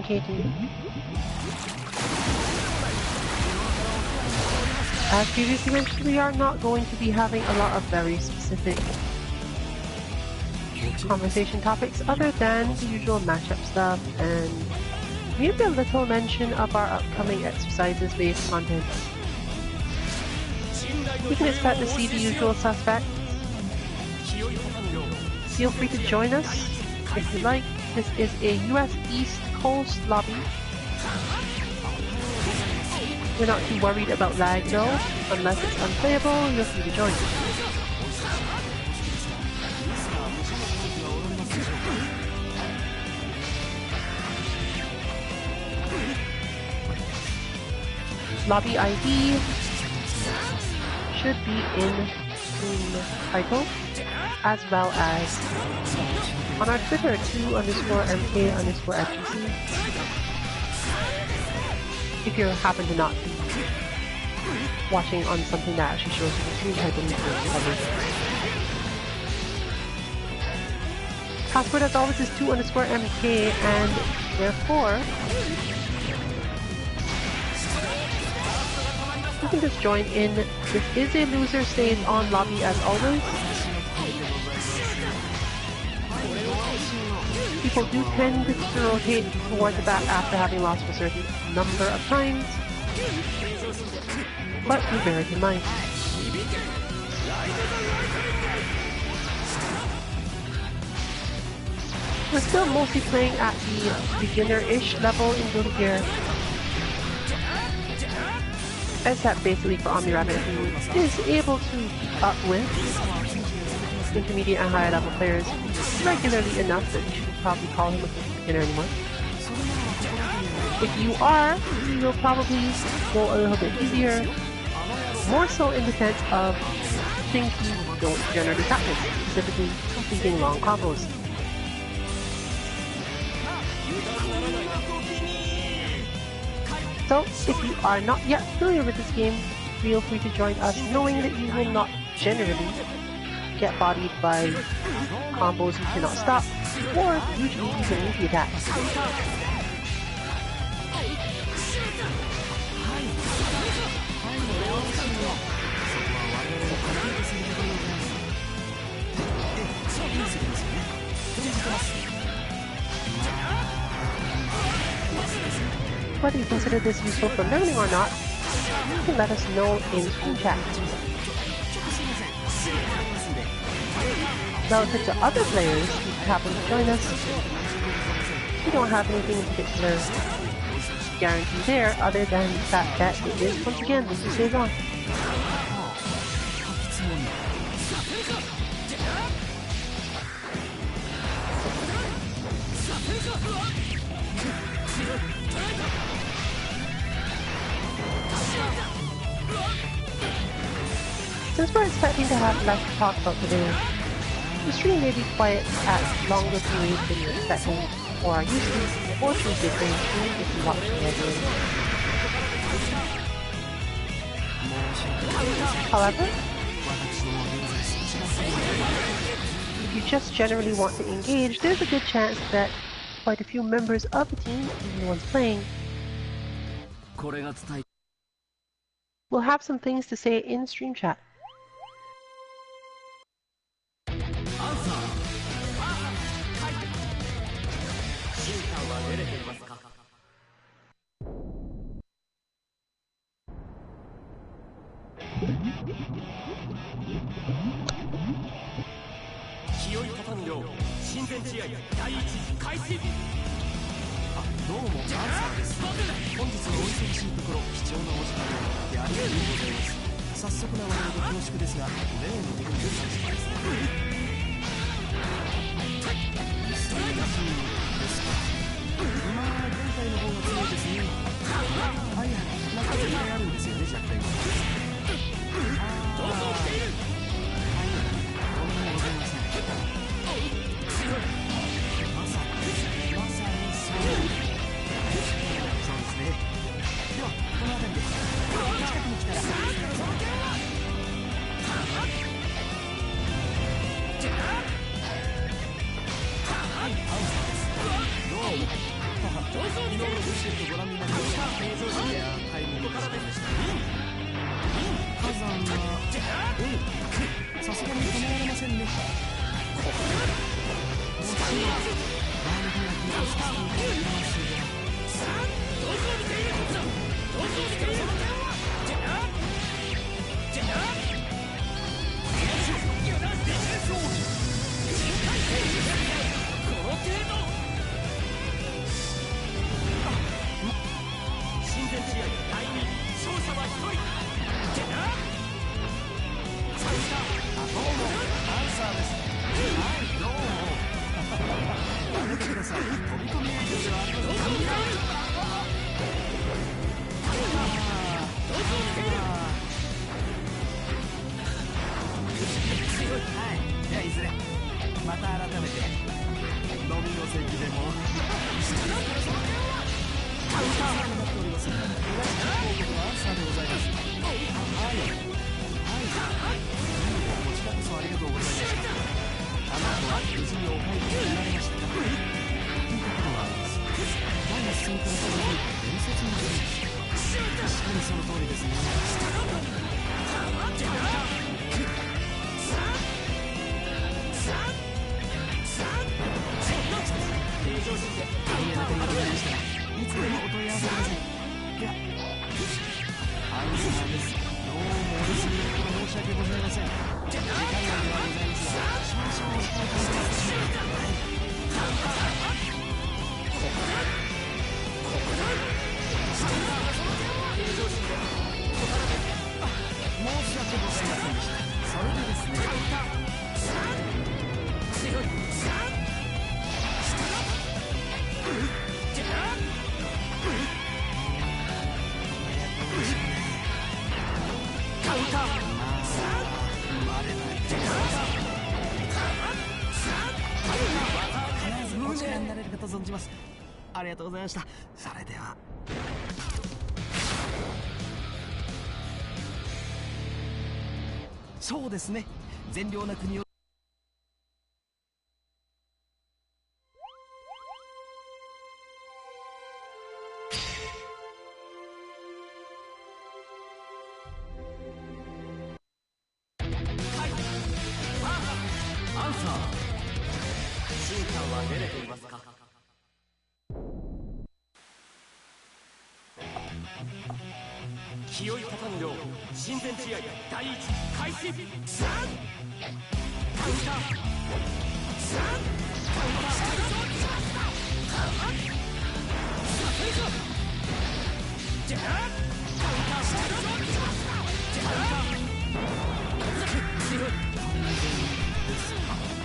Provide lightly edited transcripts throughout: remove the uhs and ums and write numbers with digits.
indicating. As previously mentioned, we are not going to be having a lot of very specific conversation topics other than the usual matchup stuff and maybe a little mention of our upcoming exercises-based content. You can expect to see the usual suspects. Feel free to join us if you like. This is a US East Coast lobby. We're not too worried about lag though. Unless it's unplayable, you're free to join. Lobby ID should be in the title, as well as on our Twitter, 2_MK_FGC. If you happen to not be watching on something that actually shows you the screen title, you can cover it. Password as always is 2_MK, and therefore you can just join in. This is a loser stays on lobby as always. People do tend to rotate towards the back after having lost a certain number of times, but do bear it in mind. We're still mostly playing at the beginner-ish level in Guilty Gear, except basically for OmniRabbit, who is able to keep up with intermediate and higher level players regularly enough that you shouldn't probably call him a beginner anymore. If you are, you'll probably go a little bit easier, more so in the sense of things you don't generally practice, specifically completing long combos. So, if you are not yet familiar with this game, feel free to join us knowing that you will not generally get bodied by combos you cannot stop, or usually even easy attacks. Whether you consider this useful for learning or not, you can let us know in Stream Chat. Relative to other players who happen to join us, we don't have anything in particular guaranteed there other than the fact that it is, once again, this is stays on. Since we're expecting to have less to talk about today, the stream may be quiet at longer periods than you're expecting or are used to, or choose different stream if you watch the regularly. However, if you just generally want to engage, there's a good chance that quite a few members of the team, even the ones playing, will have some things to say in Stream Chat. ありがとうございました。それでは。そうですね。善良な国を。アンサー。進化は出れていますか。清い畳の親善試合第一開始。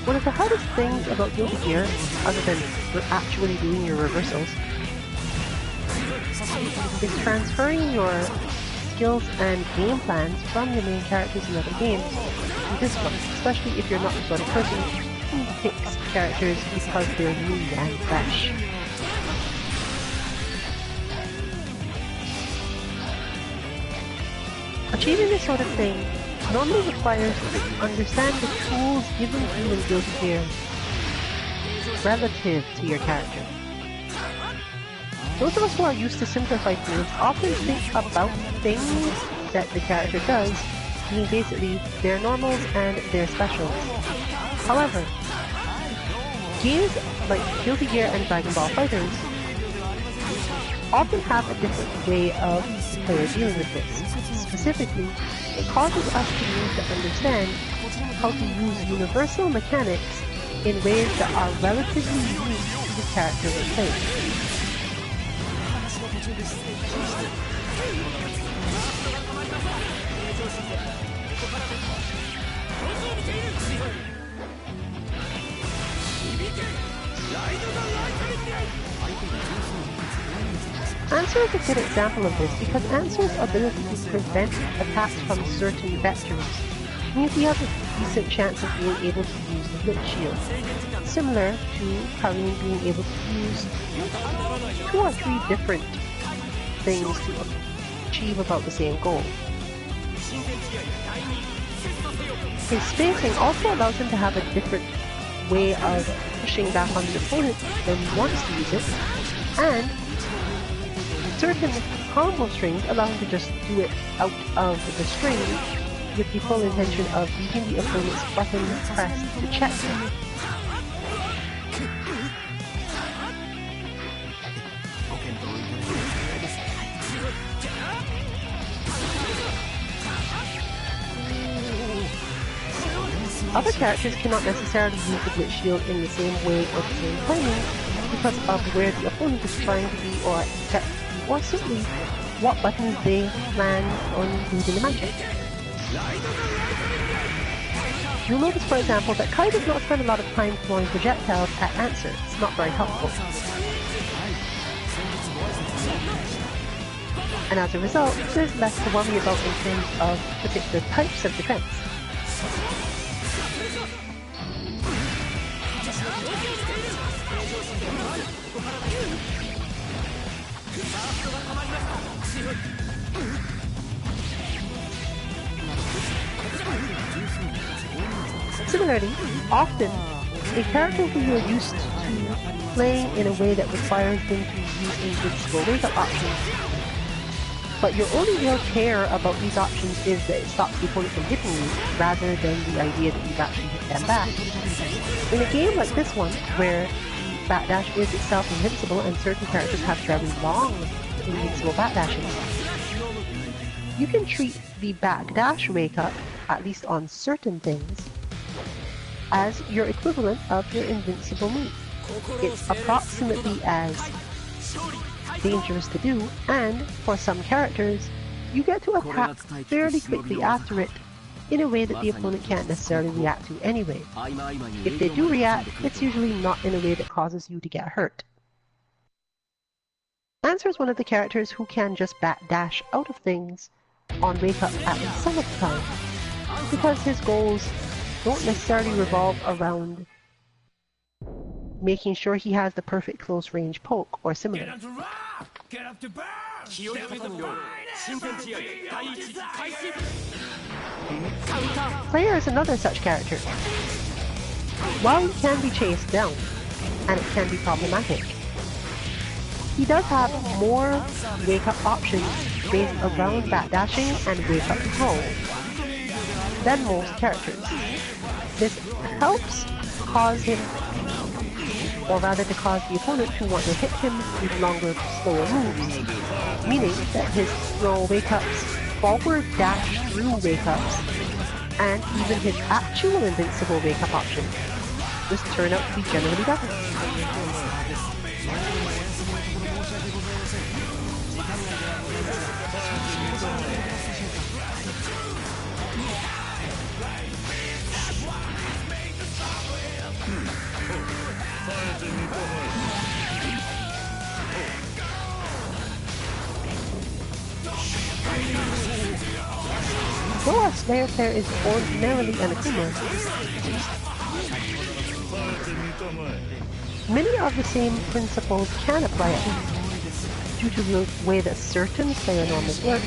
One of the hardest things about Guilty Gear, other than actually doing your reversals, is transferring your skills and game plans from your main characters in other games to this one, especially if you're not the sort of person who picks characters because they're new and fresh. Achieving this sort of thing normally requires you to understand the tools given to you in Guilty Gear relative to your character. Those of us who are used to simplified moves often think about things that the character does, meaning basically their normals and their specials. However, games like Guilty Gear and Dragon Ball FighterZ often have a different way of the player dealing with this. Specifically, it causes us to need to understand how to use universal mechanics in ways that are relatively unique to the character we're playing. Answer is a good example of this because Answer's ability to prevent attacks from certain vectors means he has a decent chance of being able to use the Blitz Shield, similar to Karin being able to use 2 or 3 different things to achieve about the same goal. His spacing also allows him to have a different way of pushing back on the opponent when he wants to use it, and Certain combo strings allow him to just do it out of the string with the full intention of using the opponent's button press to check him. Other characters cannot necessarily use the glitch shield in the same way or the same timing because of where the opponent is trying to be or expect to be, or simply what buttons they plan on using the magic. You'll notice, for example, that Kai does not spend a lot of time throwing projectiles at Answer. It's not very helpful. And as a result, there's less to worry about in terms of particular types of defense. Similarly, often, a character who you're used to playing in a way that requires them to use invincible wake-up options, but your only real care about these options is that it stops the opponent from hitting you, rather than the idea that you've actually hit them back. In a game like this one, where backdash is itself invincible and certain characters have very long invincible backdashes, you can treat the backdash wake-up, at least on certain things, as your equivalent of your invincible move. It's approximately as dangerous to do, and for some characters, you get to attack fairly quickly after it in a way that the opponent can't necessarily react to anyway. If they do react, it's usually not in a way that causes you to get hurt. Answer is one of the characters who can just backdash out of things on wake up at least some of the time, because his goals don't necessarily revolve around making sure he has the perfect close range poke or similar. Player is another such character. While he can be chased down, and it can be problematic, he does have more wake-up options based around backdashing and wake-up control than most characters. This helps cause him, or rather to cause the opponent to want to hit him with longer, slower moves, meaning that his slow wake-ups, forward dash through wake-ups, and even his actual invincible wake-up option just turn out to be generally better. Though a Slayer player is ordinarily an Akuma, many of the same principles can apply at least, due to the way that certain Slayer normals work.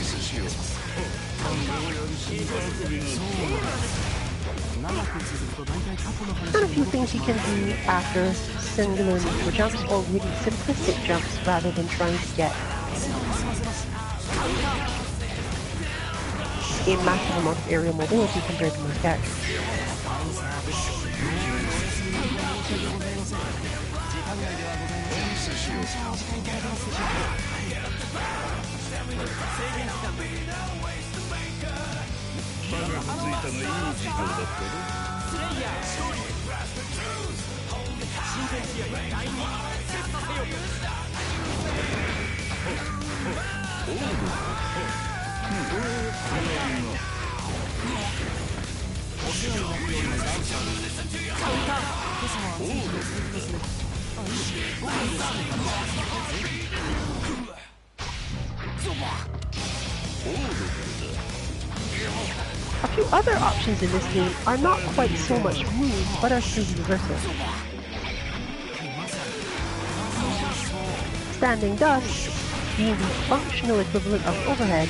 And a few things you can do after singular neutral jumps or really simplistic jumps rather than trying to get a massive amount of aerial mobility compared to most characters. A few other options in this game are not quite so much moves, but are still universal. Standing dust, being the functional equivalent of overhead,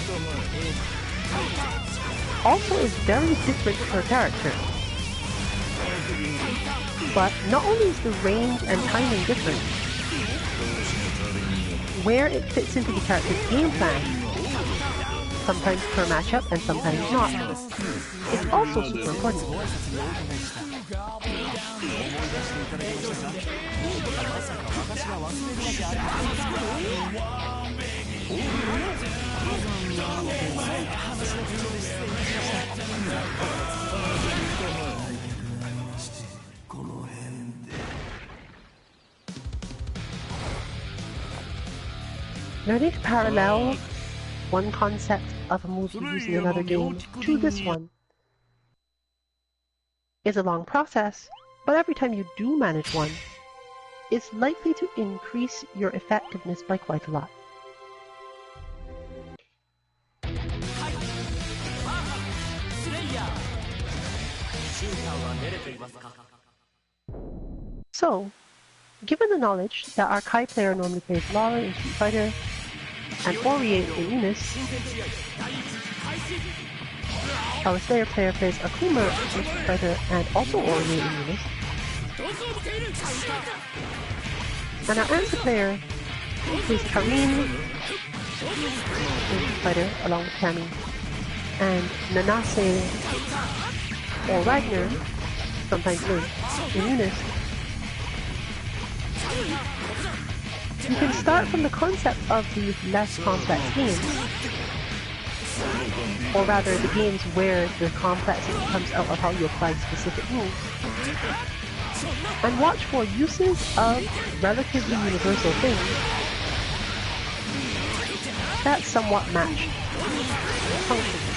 also is very different per character. But not only is the range and timing different, where it fits into the character's game plan, sometimes per matchup and sometimes not. It's also super important. Learning to parallel one concept of a movie using another game to this one is a long process, but every time you do manage one, it's likely to increase your effectiveness by quite a lot. So, given the knowledge that our Kai player normally plays Lara in Street Fighter and Ori in Unis, our Slayer player plays Akuma in Street Fighter and also Ori in Unis, and our Answer player plays Karin in Street Fighter along with Cammy, and Nanase or Ragnar, sometimes Link, in Unis. You can start from the concept of these less complex games, or rather the games where the complexity comes out of how you apply specific moves, and watch for uses of relatively universal things that somewhat match functions.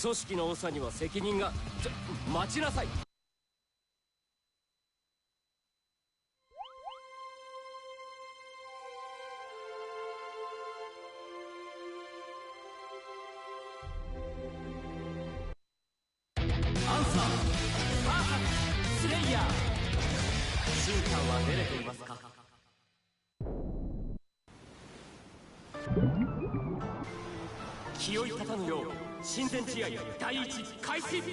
組織の長には責任が。待ちなさい。アンサー、スレイヤー。進化は出れていますか。気負い立たぬよう親善試合第一開始。どう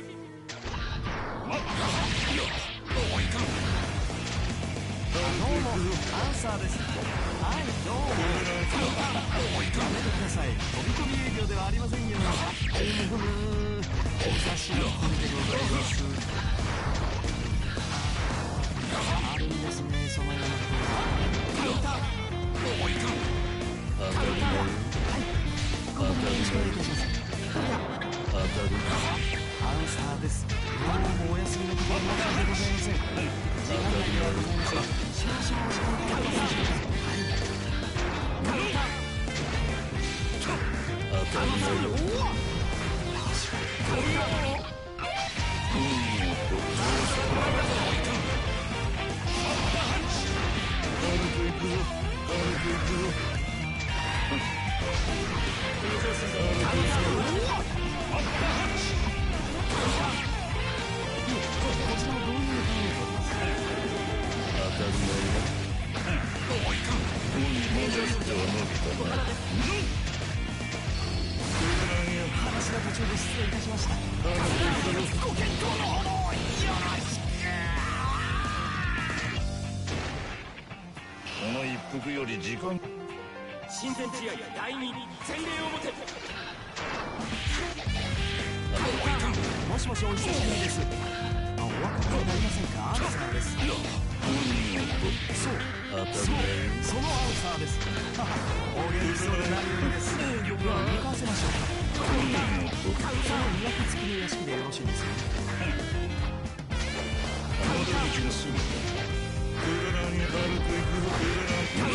もアンサーです。はい、どうも。やめてください。飛び込み営業ではありませんよ。お察しの本でございます。あるんですね、そのようなことが。当たり前。当たり前。当たり前。アンサーです。どうもお休みのところ申し訳ございません。時間内ではございません。少々お時間ください。当たり前。この一服より時間親善試合第2前例表もしもしお久しぶりですお分かりになりませんかアンサーですそうそのアンサーですお元気そうで何よりですでは向かわせましょうその庭木付きの屋敷でよろしいですか戻る気がする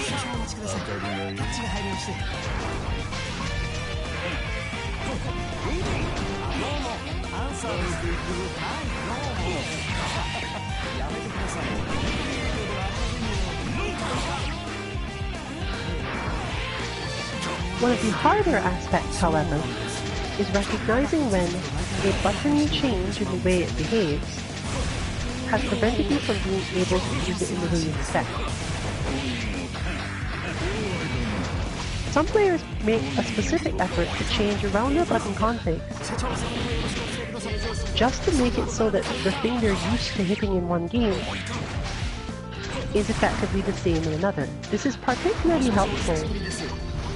少々お待ちくださいタッチが入りましてどうもアンサーですはいどうもやめてくださいOne of the harder aspects, however, is recognizing when a button change in the way it behaves has prevented you from being able to use it in the way you expect. Some players make a specific effort to change around their button configs just to make it so that the thing they're used to hitting in one game is effectively the same in another. This is particularly helpful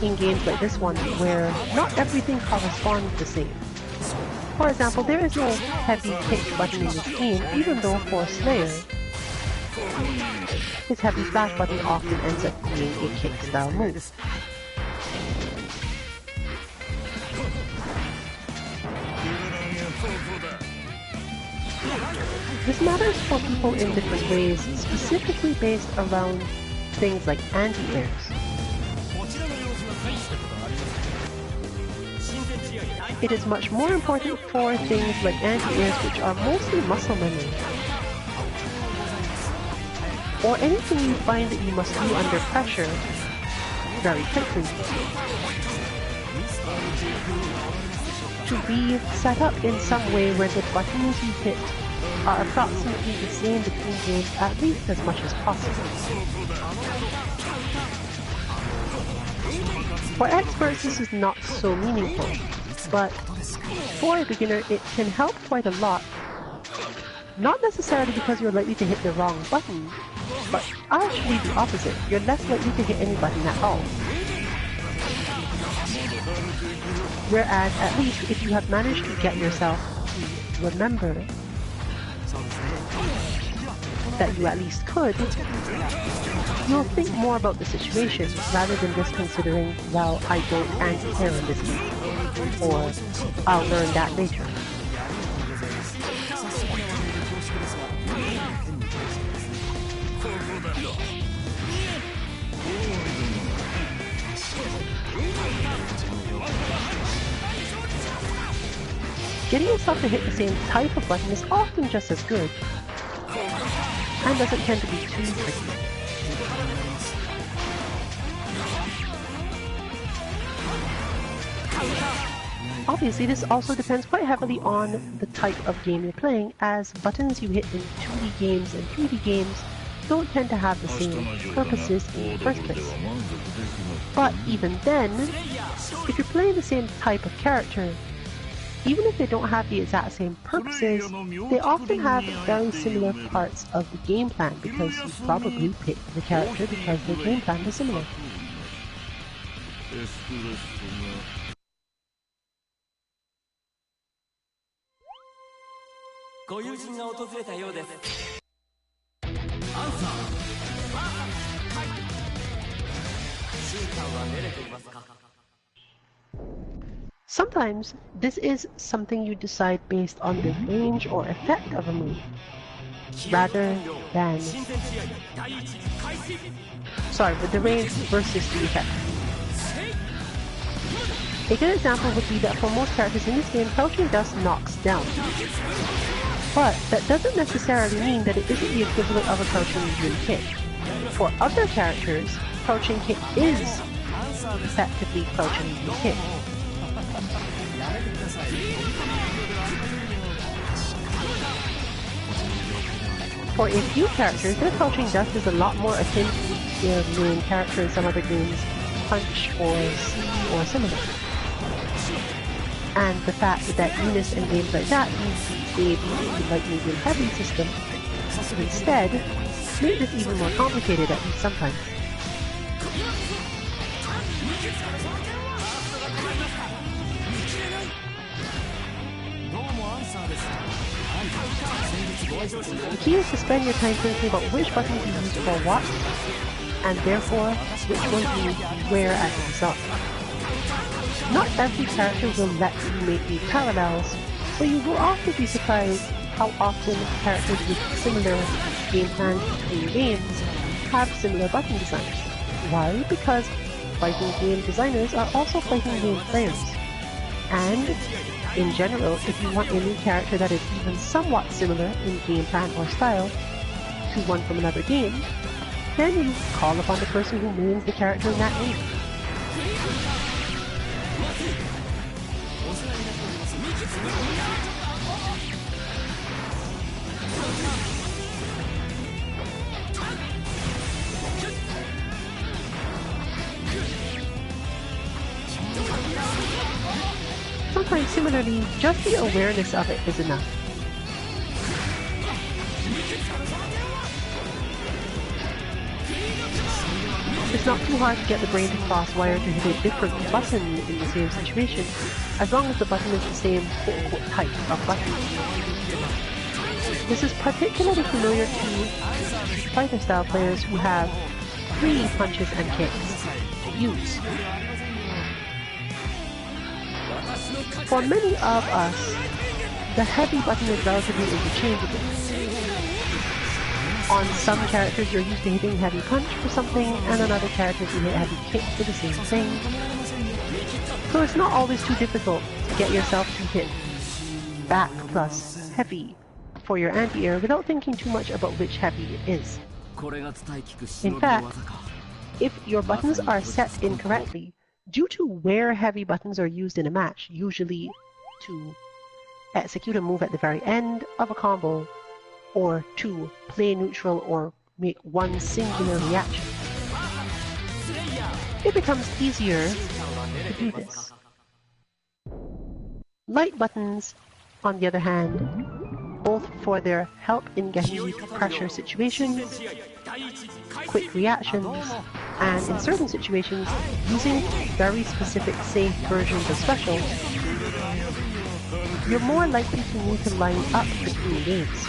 in games like this one where not everything corresponds the same. For example, there is no heavy kick button in this game, even though for Slayer, his heavy slash button often ends up being a kick style move. This matters for people in different ways, specifically based around things like anti-airs. It is much more important for things like anti-airs, which are mostly muscle memory, or anything you find that you must do under pressure very quickly, to be set up in some way where the buttons you hit are approximately the same between games at least as much as possible. For experts, this is not so meaningful, but for a beginner, it can help quite a lot. Not necessarily because you're likely to hit the wrong button, but actually the opposite. You're less likely to hit any button at all. Whereas, at least if you have managed to get yourself to remember that you at least could, you'll think more about the situation rather than just considering, well, I don't anti-air in this game, or I'll learn that later. Getting yourself to hit the same type of button is often just as good, and doesn't tend to be too tricky. Obviously, this also depends quite heavily on the type of game you're playing, as buttons you hit in 2D games and 3D games don't tend to have the same purposes in the first place. But even then, if you're playing the same type of character, even if they don't have the exact same purposes, they often have very similar parts of the game plan because you probably picked the character because their game plan was similar. Sometimes, this is something you decide based on the range or effect of a move, rather than... Sorry, but the range versus the effect. A good example would be that for most characters in this game, crouching dust knocks down. But that doesn't necessarily mean that it isn't the equivalent of a crouching medium kick. For other characters, crouching kick is effectively crouching medium kick. For a few characters, their crouching death is a lot more akin to their main character in some other games, Punch or C or similar. And the fact that Eunice and games like that use the ABE light, medium, heavy system instead make this even more complicated, at least sometimes. The key is to spend your time thinking about which buttons you use for what, and therefore which ones you need to wear as a result. Not every character will let you make these parallels, but you will often be surprised how often characters with similar game plans between games have similar button designs. Why? Because fighting game designers are also fighting game players. And in general, if you want a new character that is even somewhat similar in game plan or style to one from another game, then you call upon the person who names the character in that game. Sometimes, similarly, just the awareness of it is enough. It's not too hard to get the brain to cross-wire to hit a different button in the same situation, as long as the button is the same quote-unquote type of button. This is particularly familiar to fighter-style players who have 3 punches and kicks to use. For many of us, the heavy button is relatively interchangeable. On some characters you're used to hitting heavy punch for something, and on other characters you hit heavy kick for the same thing. So it's not always too difficult to get yourself to hit back plus heavy for your anti-air without thinking too much about which heavy it is. In fact, if your buttons are set incorrectly, due to where heavy buttons are used in a match, usually to execute a move at the very end of a combo, or to play neutral or make one singular reaction, it becomes easier to do this. Light buttons, on the other hand, both for their help in getting you to pressure situations, quick reactions, and in certain situations, using very specific safe versions of specials, you're more likely to need to line up between games.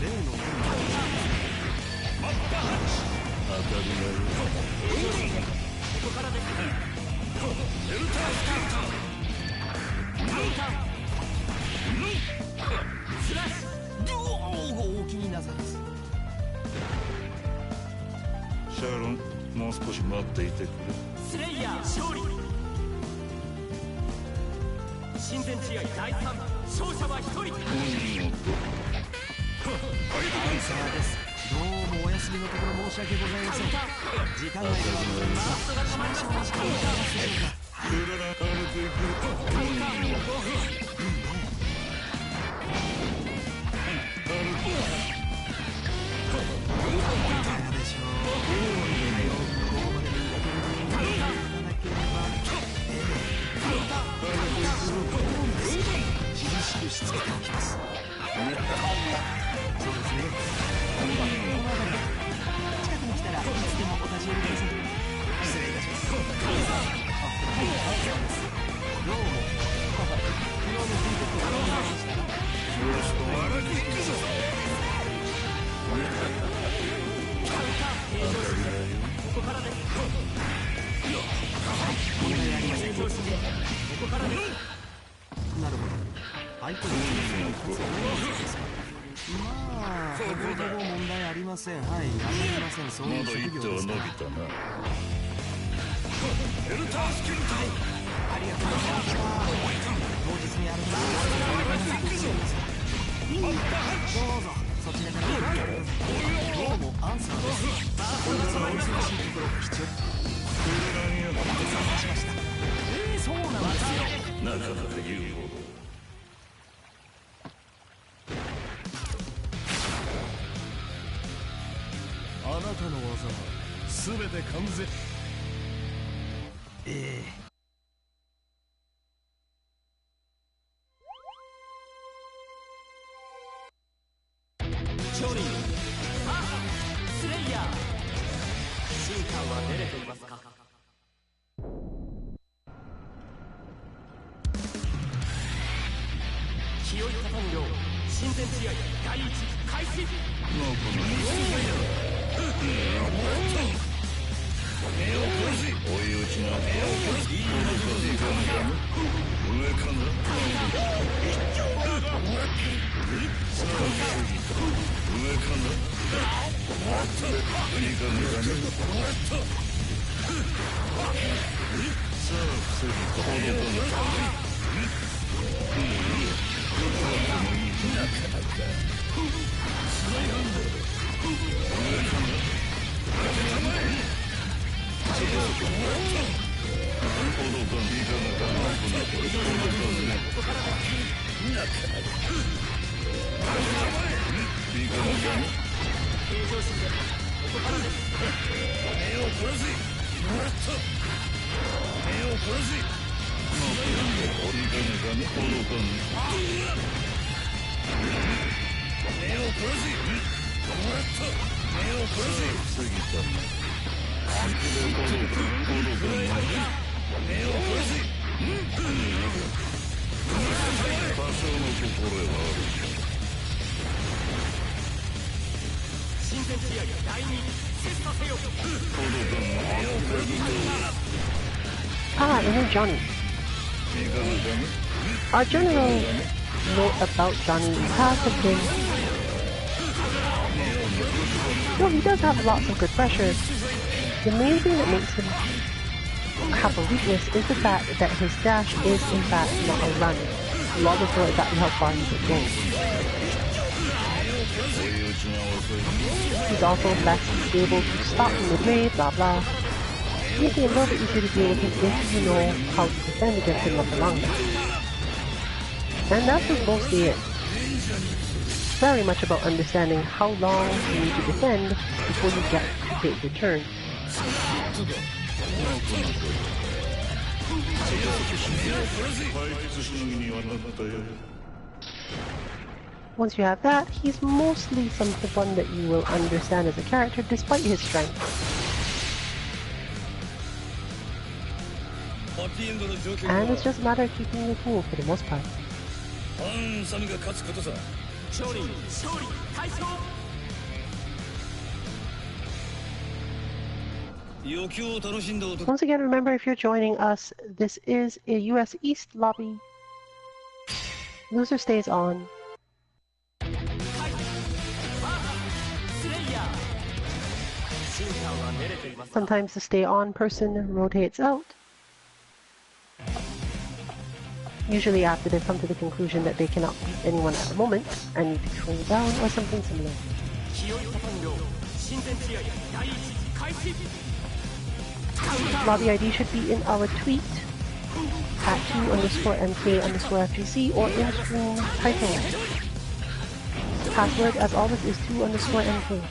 例の当たり前ここからです。エルタースラッシュお気になさらず。シャロン、もう少し待っていてくれ。スレイヤー勝利。親善試合第3、勝者は1人。アンサーです。どうもお休みのところ申し訳ございません。時間内ではマストが止まりました。しつけておきます。そうですね。近くに来たらいつでもお立ち寄りください。失礼いたします。どうも。昨日の選挙とご覧になりました。よろしくお願いします。ここからです。問題ありません。ここからです。なるほど。相手のまあ、ほぼほぼ問題ありません。はい、ありません。そういう職業ですから。まだ一手は伸びたな。エルタースキルタイ。ありがとうございました。当日にあるんです。どうぞ、そちらから。どうも、アンサーです。本日のお忙しいところ、貴重。お待たせしました。そうなんですよ。なかなか言うほど。あなたの技は全て完全。勝利。スレイヤー。進化は出れていますか。気負い立たぬよう親善試合第1開始。追い打ちが上かな。上かな。いいかね。さあ防ぎ届かな。なかなかスライハンド上かな。Ah, and then Johnny. Our general note about Johnny has been... Well, he does have lots of good pressure. The main thing that makes him have a weakness is the fact that his dash is in fact not a run. A lot of people know exactly how far he can go. He's also less able to stop midway, blah blah. Making it a little bit easier to deal with him if you know how to defend against him on the long run. And that was mostly it. Very much about understanding how long you need to defend before you get to take your turn. Once you have that, he's mostly someone that you will understand as a character despite his strength. And it's just a matter of keeping your cool for the most part. 勝利大勝。Once again, remember if you're joining us, this is a US East lobby. Loser stays on. Sometimes the stay on person rotates out. Usually after they've come to the conclusion that they cannot beat anyone at the moment and need to cool down or something similar. Lobby ID should be in our tweet at 2_MK_FGC or in stream title. Password as always is 2_MK.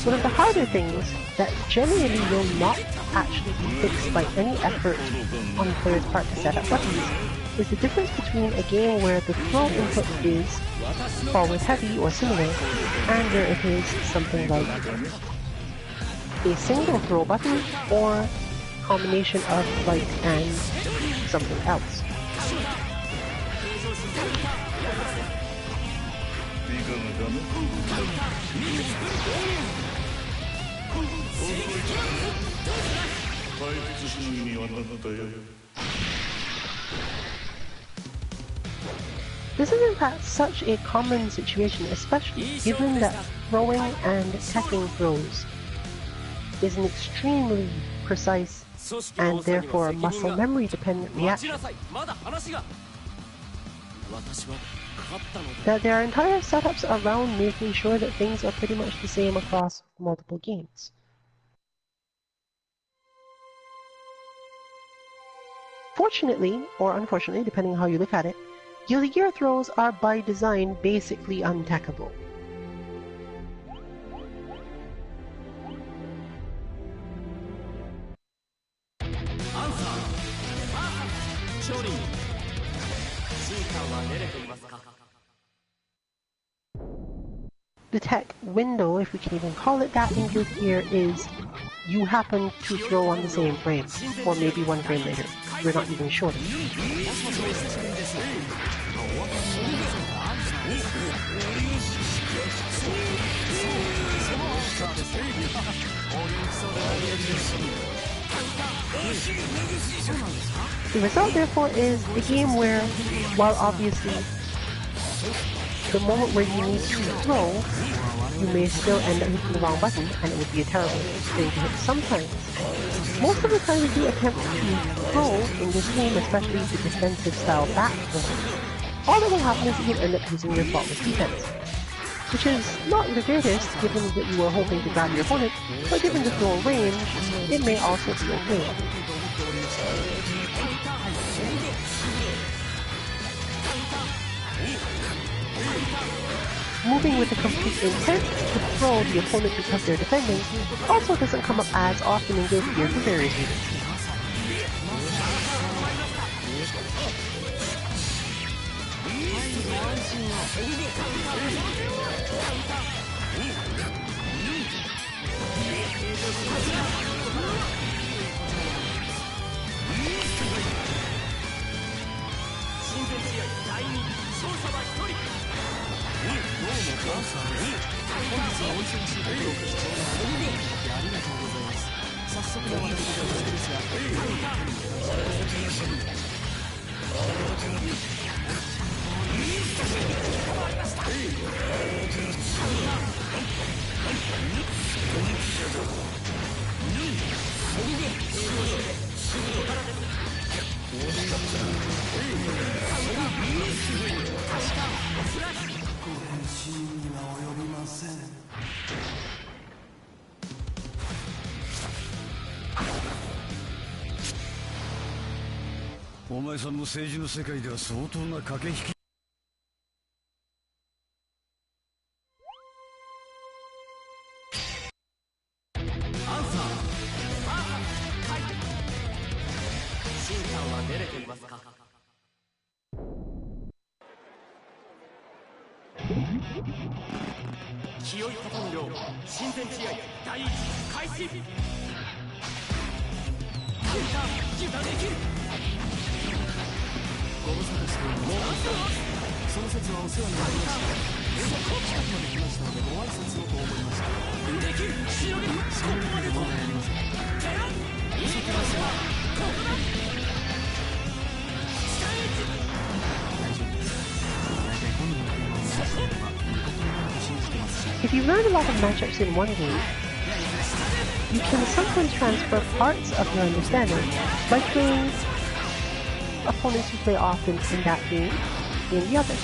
One of the harder things that generally will not actually be fixed by any effort on the player's part to set up buttons is the difference between a game where the throw input is forward heavy or similar and where it is something like a single throw button or combination of light and something else. 決しのぎにはなったよ。 This is in fact such a common situation, especially given that throwing and teching throws is an extremely precise and therefore muscle memory dependent reaction. That there are entire setups around making sure that things are pretty much the same across multiple games. Fortunately, or unfortunately, depending on how you look at it, Guilty Gear throws are by design basically untechable. The tech window, if we can even call it that in Guilty Gear, is you happen to throw on the same frame, or maybe one frame later. We're not even sure. The result, therefore, is a game where, while obviously the moment where you need to throw, you may still end up hitting the wrong button, and it would be a terrible thing to hit sometimes. Most of the time we do attempt to throw in this game, especially the defensive style back throw. All that will happen is that you'll end up using your faultless defense, which is not the greatest given that you are hoping to grab your opponent, but given the throw range, it may also be okay. Moving with the complete intent to throw the opponent because they're defending also doesn't come up as often in Guilty Gear for various reasons.お前さんも政治の世界では相当な駆け引き。清い方の量親善試合第一開始。油断できる。ご無沙汰しております。その説はお世話になりました。近くまで来ましたのでご挨拶をと思いました。できる。しのげる。ここまでと。問題ありません。いいからしはここだ。If you learn a lot of matchups in one game, you can sometimes transfer parts of your understanding by playing opponents who play often in that game in the other,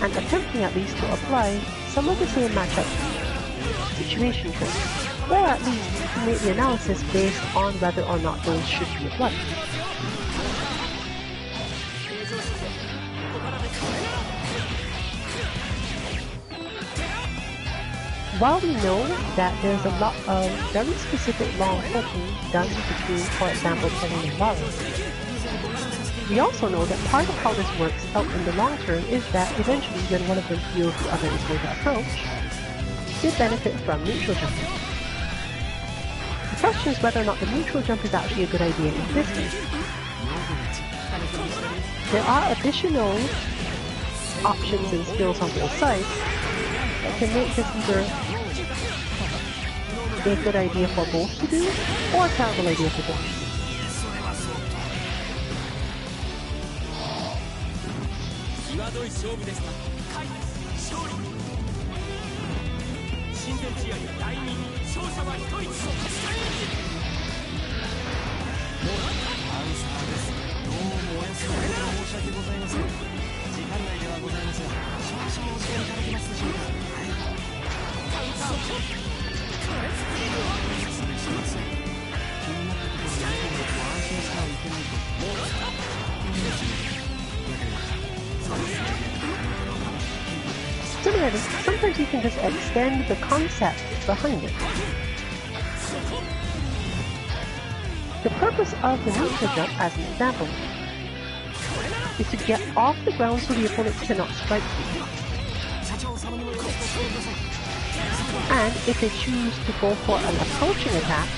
and attempting at least to apply some of the same matchup situation tricks, or at least to make the analysis based on whether or not those should be applied. While we know that there's a lot of very specific long poking done between, for example, Penny and Lara, we also know that part of how this works out in the long term is that eventually when one of them feels the other is going to approach, they benefit from neutral jumping. The question is whether or not the neutral jump is actually a good idea in this case. There are additional options and skills on both sides that can make this either a good idea for both to do, or a terrible idea for both. 際どい勝負でした。勝利。親善試合第2、勝者は1人。アンサーです。どうもお休み申し訳ございません。時間内ではございますが、少々お時間いただけますでしょうか。カウンター。失礼します。気になったところに安心してはいけないと。もう来た。Similarly, sometimes you can just extend the concept behind it. The purpose of the neutral jump, as an example, is to get off the ground so the opponent cannot strike you. And if they choose to go for an approaching attack,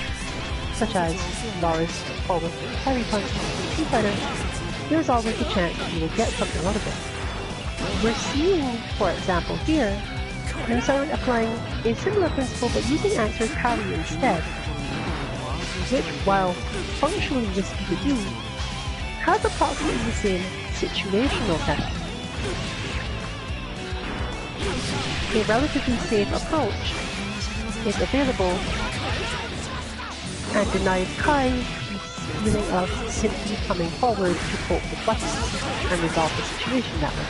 such as Loris, Forward, Harry Punch, Street Fighter, there's always a chance you will get something out of it. We're seeing, for example here, Ninsaren applying a similar principle but using answer carry instead, which, while functionally risky to do, has approximately the same situational test. A relatively safe approach is available and denies Kai the feeling of simply coming forward to poke the button and resolve the situation that way.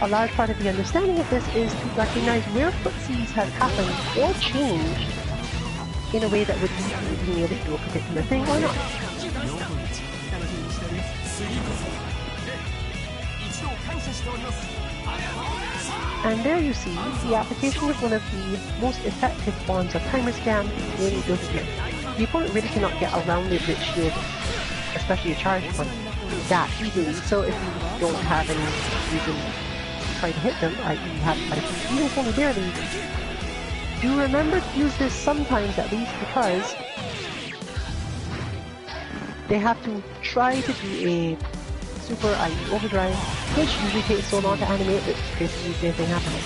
A large part of the understanding of this is to recognize where footsies have happened or changed in a way that would lead you to being able to do a particular thing or not. And there you see, the application of one of the most effective forms of timer scam really does here. The opponent really cannot get around the Blitz shield, especially a charged one, that easily. So if you don't have any reason to try to hit them, i.e. you have to even only barely, do remember to use this sometimes at least, because they have to try to do a super, i.e. overdrive, which usually takes so long to animate that basically the same thing happens.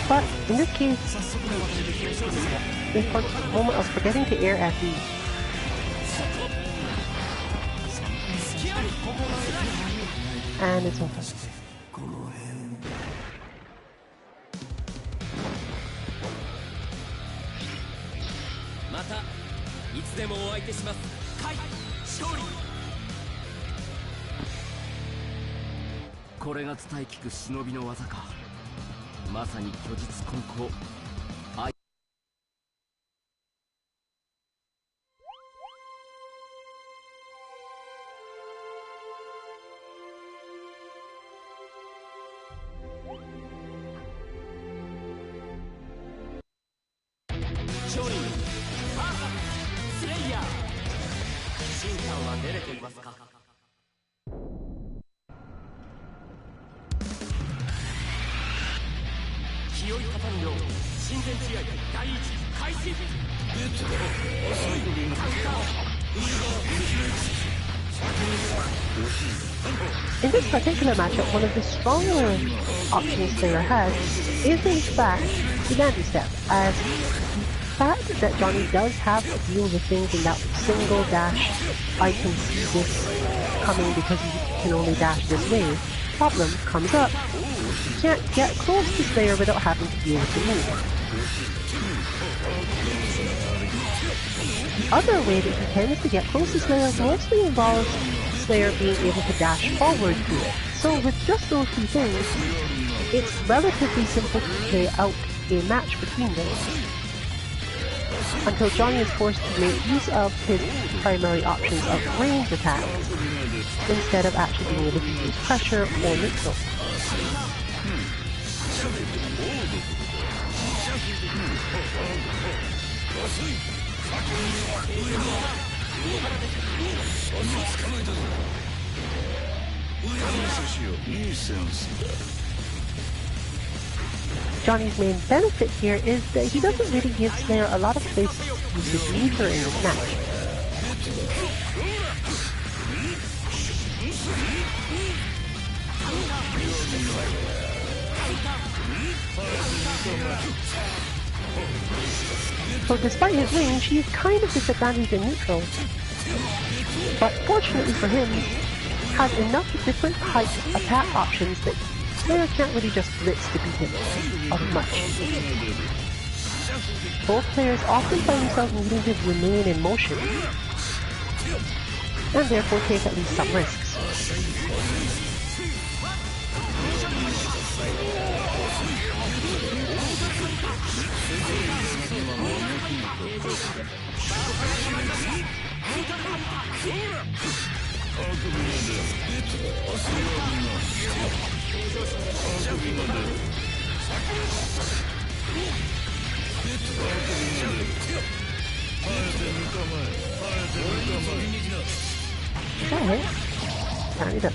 But in this case, a moment of forgetting to air FE. And it's over. またいつでもお相手します。はい、勝利。これが伝え聞く忍びの技か。まさに虚実混交。勝利。スレイヤー。シンさんは出れていますか。清い方のよう親善試合第一開始。出た。浅いカウンター。In this particular matchup, one of the stronger options Slayer has is in fact the Dandy Step, as the fact that Johnny does have to deal with things in that single dash, I can see this coming because he can only dash this way, problem comes up. He can't get close to Slayer without having to deal with the move. The other way that he tends to get close to Slayer mostly involves Slayer being able to dash forward to it. So with just those two things, it's relatively simple to play out a match between those, until Johnny is forced to make use of his primary options of range attacks, instead of actually being able to use pressure or neutral. Johnny's main benefit here is that he doesn't really give Slayer a lot of space to use his meter in this match. So despite his range, he is kind of disadvantaged in neutral. But fortunately for him, has enough different types of attack options that Slayer can't really just blitz to beat him of much. Both players often find themselves needing to remain in motion, and therefore take at least some risks. Okay. Turn it up.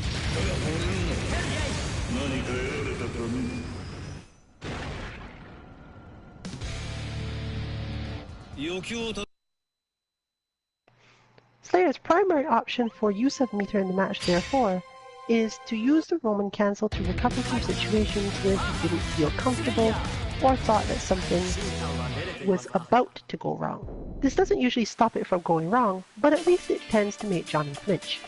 Slayer's primary option for use of meter in the match, therefore, is to use the Roman cancel to recover from situations where he didn't feel comfortable or thought that something was about to go wrong. This doesn't usually stop it from going wrong, but at least it tends to make Johnny flinch.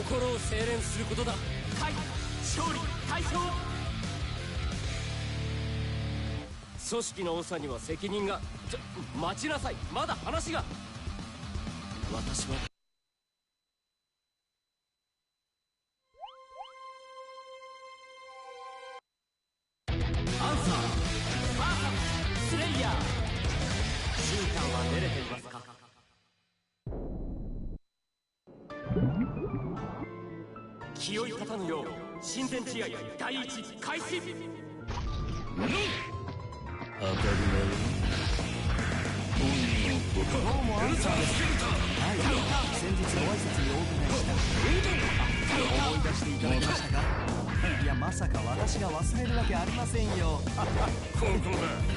心を精錬することだ。勝利大勝。組織の長には責任が。待ちなさい、まだ話が。私はアンサースレイヤー。シューターは練れていますか？気負い立たぬよう親善試合第一開始。当たり前。どうもアンサーです。はい、先日ご挨拶にお伺いした。思い出していただけましたか？いや、まさか私が忘れるわけありませんよ。ここだ。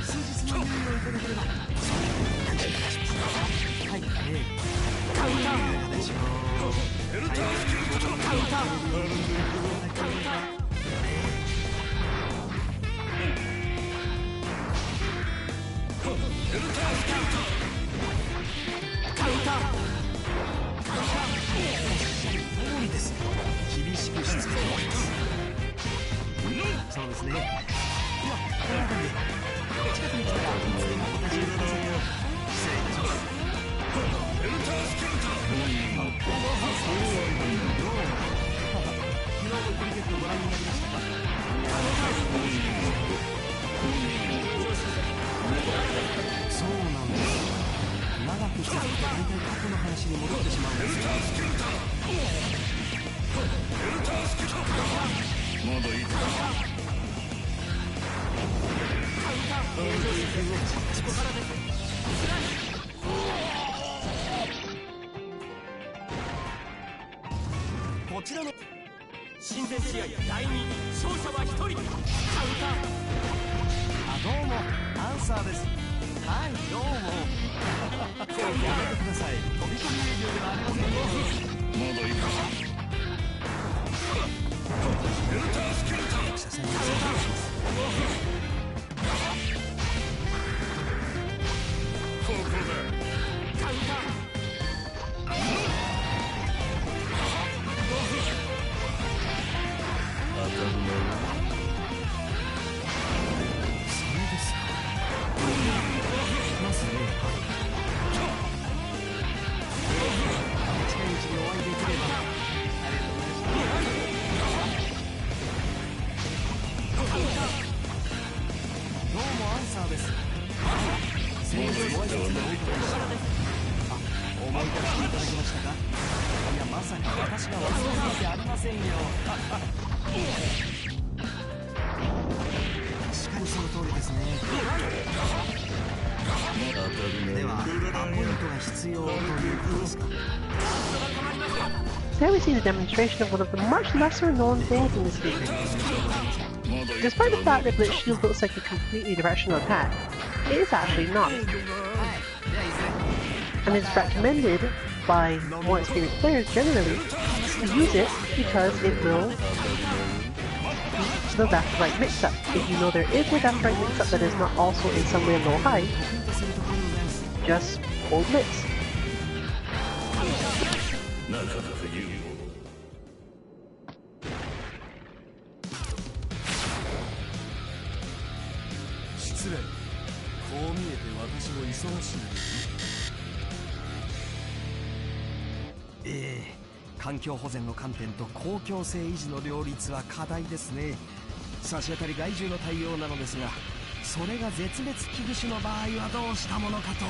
数日の入院をいただければはい、カウンターでしょう。エルタースキルとカウンターエルタースキルとカウンター通りですよ。厳しくしつけております。そうですね。ではこの辺りで近くに来たらいつでもお立ち寄りくださいよ。失礼いたします。エルタースキルと昨日のクリケットご覧になりましたか？そうなんです。長く続くと大体過去の話に戻ってしまうんですよ。まだいいか。こちらの親善試合第2勝者は1人。カウンター。どうもアンサーです。はい、どうもやめてください。飛び込み営業ではありませんよ。まだいいか。エルタースキルと役者さんに失礼します。ここだ。カウンター。当たる前。それですか。ますね。近いうちにお会いできれば。ありがとうございました。どうもアンサーです。先日ご挨拶にお伺いした。思い出していただけましたか？いや、まさか私が忘れるわけありませんよ。確かにその通りですね。では、アポイントが必要ということですかThere we see the demonstration of one of the much lesser known things in this game. Despite the fact that Blitz Shield looks like a completely directional attack, it is actually not. And it's recommended by more experienced players generally to use it because it will the left right mix-up. If you know there is a left right mix-up that is not also in some way low high, just hold mix. 失礼。こう見えて私も忙しい。環境保全の観点と公共性維持の両立は課題ですね。差し当たり害獣の対応なのですが、それが絶滅危惧種の場合はどうしたものかと。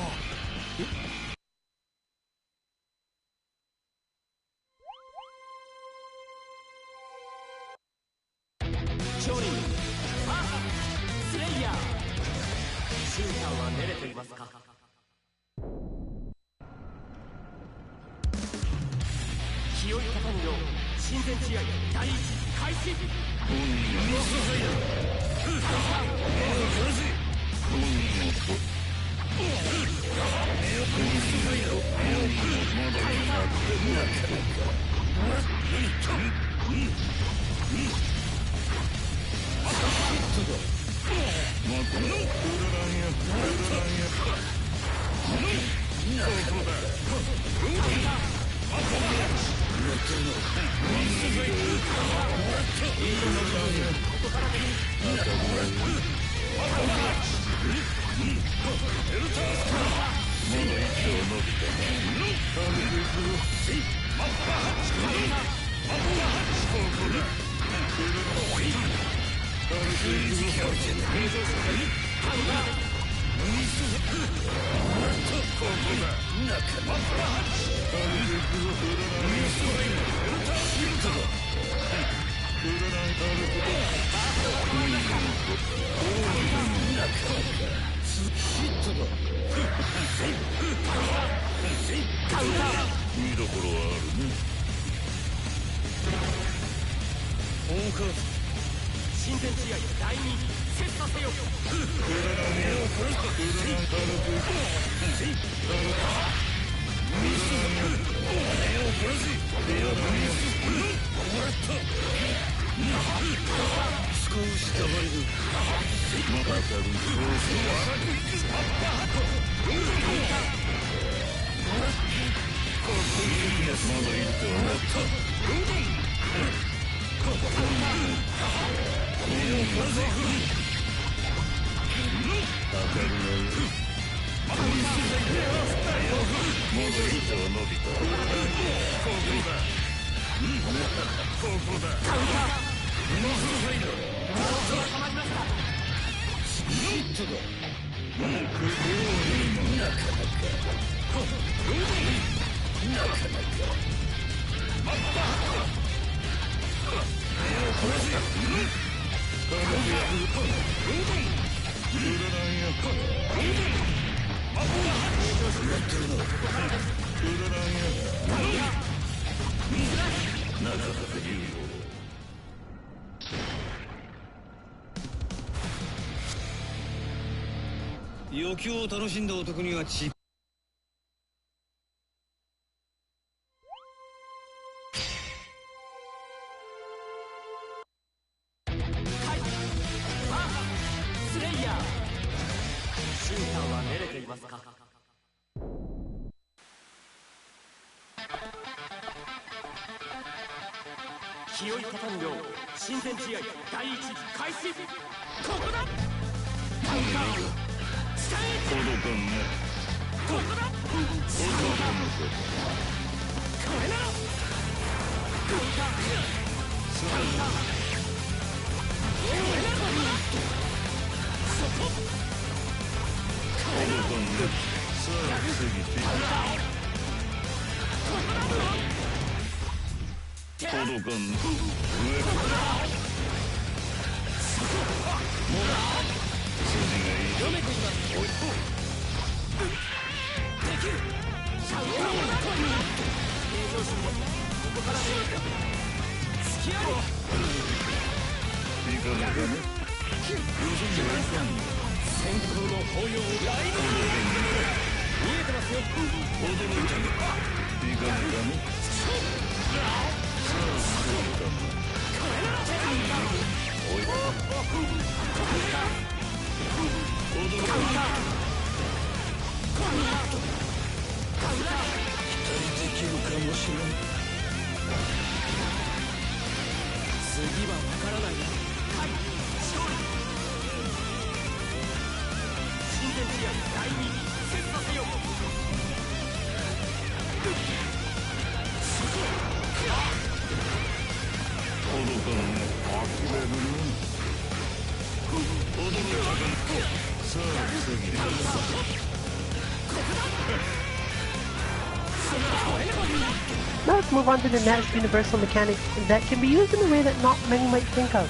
ていますか。清い方のよう親善試合第一開始。親善試合第二切磋せよ。余興を楽しんだ男にはちスレイヤー審判は練れていますか。清い方のよう親善試合第一開始。ここだ。届かんね。ここだ。これなら。届かんね。さあ次て届かんね。上から筋がいい。読めています。おいできる。シャウト平常心でここから突き上げいかがかね。先行の抱擁をライド見えてますよ。驚いたね。いかがかね。さあそうかな。おい驚いた。期待できるかもしれん。次は分からないな。はい、勝利。親善試合第2切磋せよ。届かんね。呆れるね。驚いたかね。さあ次で。Now let's move on to the next universal mechanic that can be used in a way that not many might think of.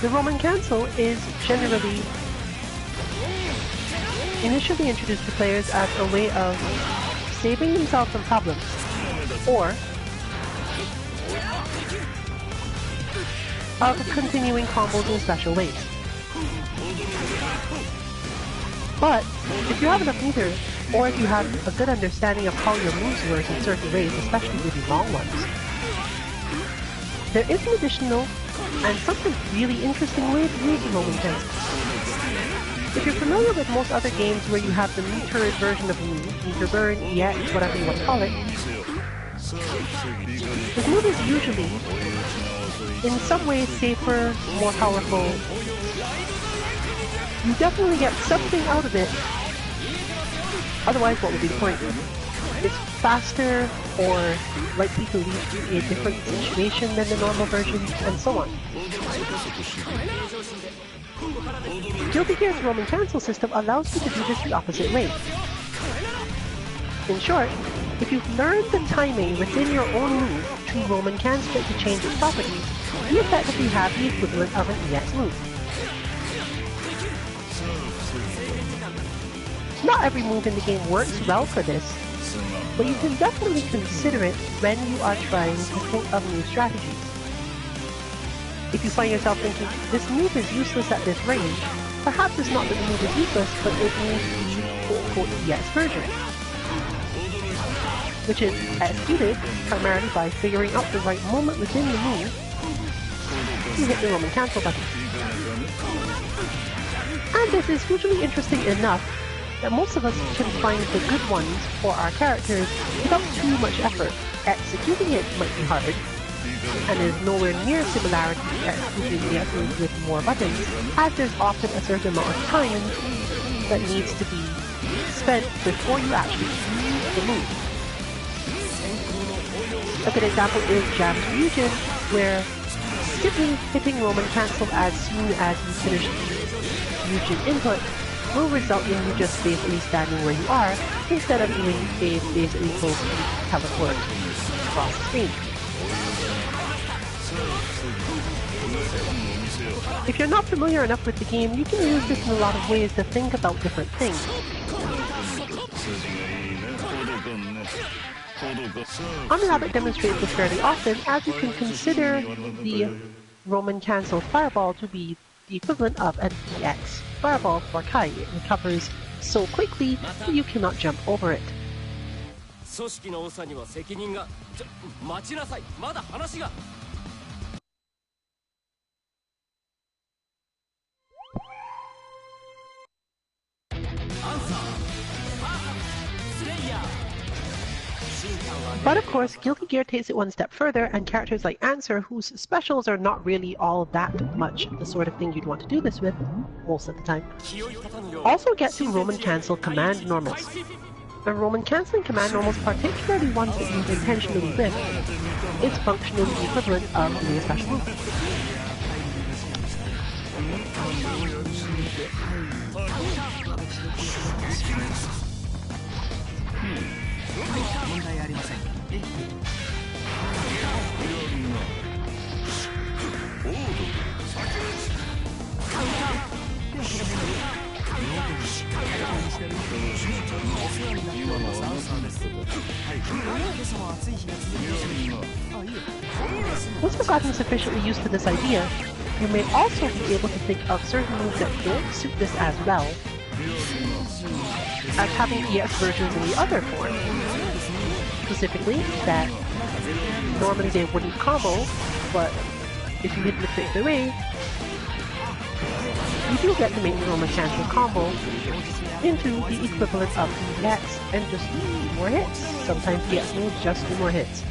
The Roman cancel is generally initially introduced to players as a way of saving themselves from problems, or of continuing combos in special ways. But if you have enough meters, or if you have a good understanding of how your moves work in certain ways, especially really long ones, there is an additional and sometimes really interesting way to use Roman cancel. If you're familiar with most other games where you have the metered version of a move, meter burn, EX, whatever you want to call it, this move is usually, in some ways, safer, more powerful. You definitely get something out of it. Otherwise, what would be the point? It's faster or likely to lead to a different situation than the normal version, and so on. Guilty Gear's Roman cancel system allows you to do this the opposite way. In short, if you've learned the timing within your own move to Roman cancel it to change its properties, you effectively have the equivalent of an EX move. Not every move in the game works well for this, but you can definitely consider it when you are trying to think of new strategies. If you find yourself thinking, this move is useless at this range, perhaps it's not that the move is useless, but it needs the quote-unquote EX version, which is executed primarily by figuring out the right moment within the move to hit the Roman cancel button. And this is usually interesting enough that most of us can find the good ones for our characters without too much effort. Executing it might be hard, and there's nowhere near similarity to executing the moves with more buttons, as there's often a certain amount of time that needs to be spent before you actually use the move. A good example is Jam's Fusion, where simply hitting Roman cancel as soon as you finish the Fusion input will result in you just basically standing where you are, instead of doing a basically full speed teleport across the screen. If you're not familiar enough with the game, you can use this in a lot of ways to think about different things. Unrabbit demonstrates this fairly often, as you can consider the Roman cancel fireball to be the equivalent of an EX fireball for Kai. It recovers so quickly that you cannot jump over it. But of course, Guilty Gear takes it one step further, and characters like Answer, whose specials are not really all that much the sort of thing you'd want to do this with, most of the time, also get to Roman cancel command normals. And Roman canceling command normals, particularly ones that use intentionally with, is functionally the equivalent of doing a special move. Once you've gotten sufficiently used to this idea, you may also be able to think of certain moves that don't suit this as well as having EX versions in the other form. Specifically, that normally they wouldn't combo, but if you hit the particular way, you do get to make the Roman cancel combo into the equivalent of EX and just do more hits. Sometimes EX moves just do more hits.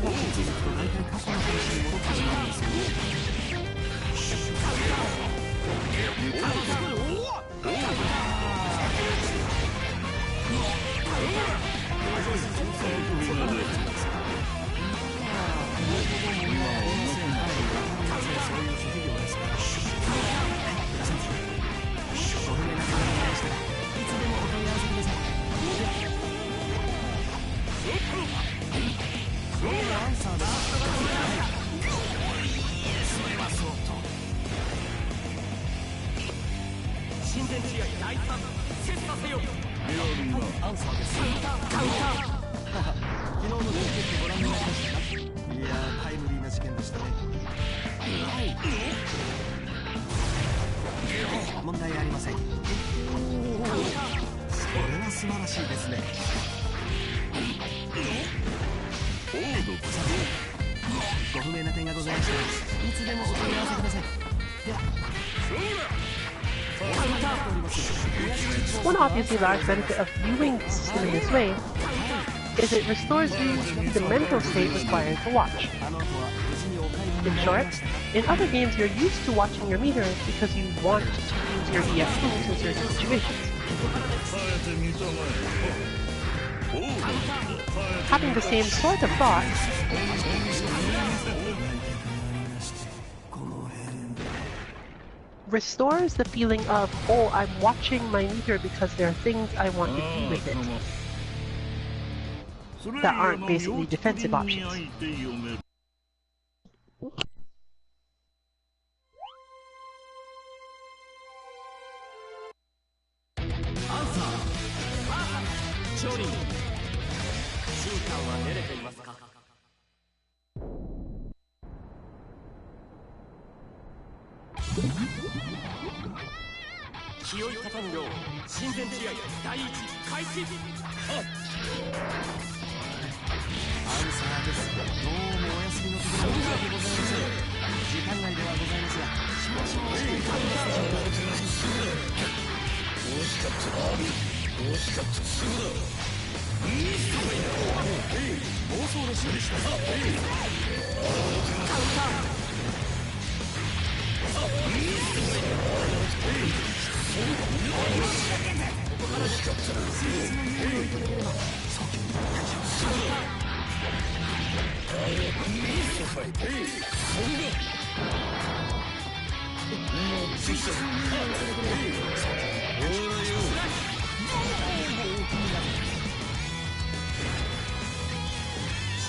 長く続くと大体過去の話に戻ってしまうんですよ親善試合第3セットせよアンサーです昨日の準決ご覧になりましたかいやータイムリーな事件でしたねはい問題ありませんこれは素晴らしいですねご不明な点がございましたらいつでもお問い合わせくださいではOne obviously large benefit of viewing the system in this way is it restores you to the mental state required to watch. In short, in other games you're used to watching your meter because you want to use your EX moves in certain situations. Having the same sort of thought restores the feeling of, oh, I'm watching my meter because there are things I want to do with it that aren't basically defensive options. Answer. 気負い立たぬよう親善試合第1開始アンサーですどうもお休みのところ申し訳ございません時間外ではございますが少々お時間ください惜しかった惜しかったすぐだ妄想の勝利したカウンター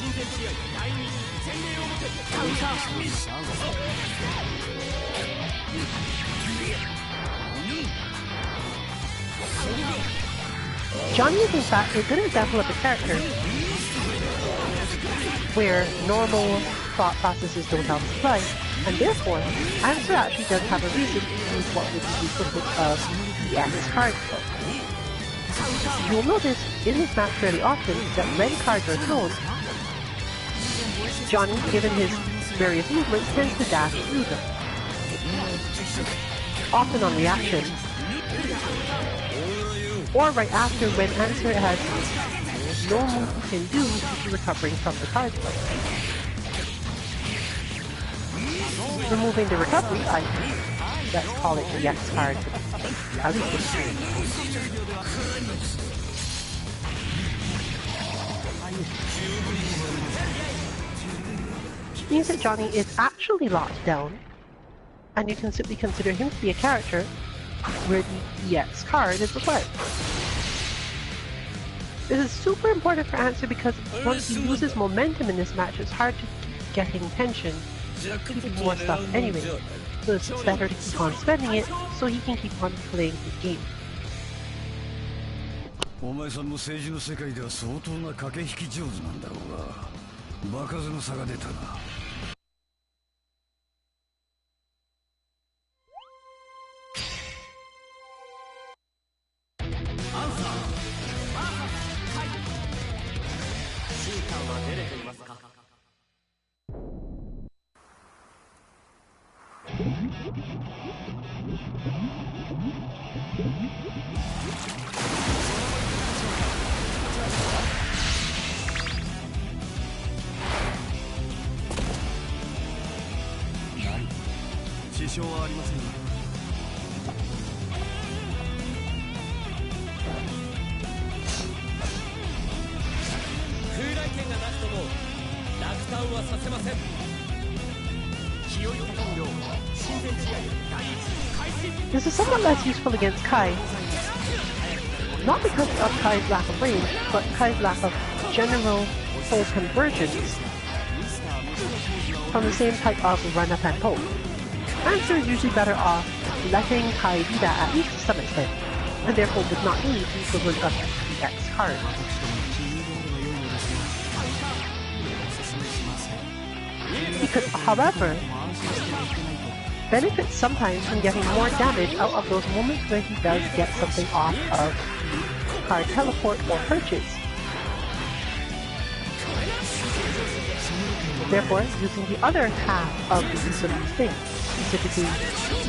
親善試合第2全米表カウンターJohnny is in fact a good example of a character where normal thought processes don't apply, and therefore, Answer actually does have a reason to use what would be the equivalent of EX card flow. You'll notice in this match fairly often that red cards are thrown. Johnny, given his various movements, tends to dash through them, often on reaction, or right after when Answer has no move he can do to be recovering from the card play. Removing the recovery item, let's call it the X card. Means that Johnny is actually locked down, and you can simply consider him to be a character where the EX card is required. This is super important for Answer because once he loses momentum in this match, it's hard to keep getting tension, keeping more stuff anyway. So it's better to keep on spending it so he can keep on playing his game. お前さんも政治の世界では相当な駆け引き上手なんだろうが、場数の差が出たな。障はありませんが風来剣がなくとも落胆はさせません。気を高むよう親善試合第一開始。 This is somewhat less useful against Kai, not because of Kai's lack of range, but Kai's lack of general full convergence from the same type of run up and poke. Answer is usually better off letting Kai do that at least to some extent, and therefore would not need the equivalent of 3x card. He could, however, benefit sometimes from getting more damage out of those moments where he does get something off of card teleport or purchase. Therefore, using the other half of the use of these things, specifically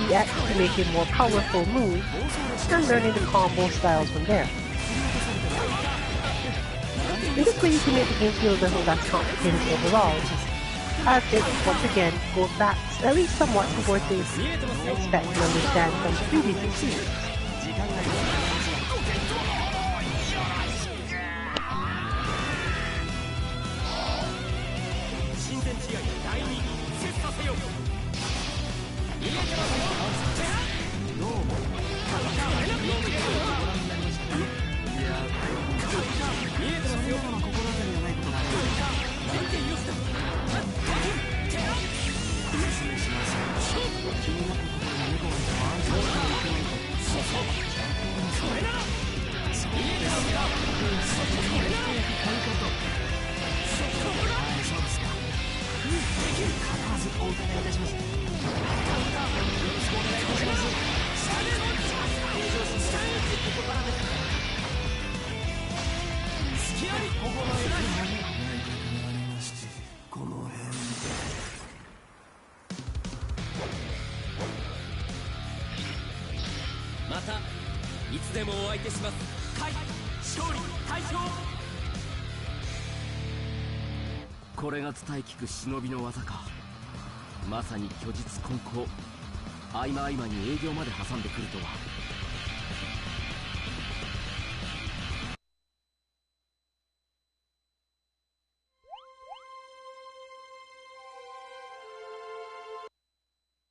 EX to make a more powerful move, and learning the combo styles from there. In this way you can make the game feel a little less complicated overall, as it, once again, goes back at least somewhat to what they expect and understand from previous experience. Kai, これが伝え聞く忍びの技か。まさに虚実混交、合間合間に営業まで挟んでくるとは。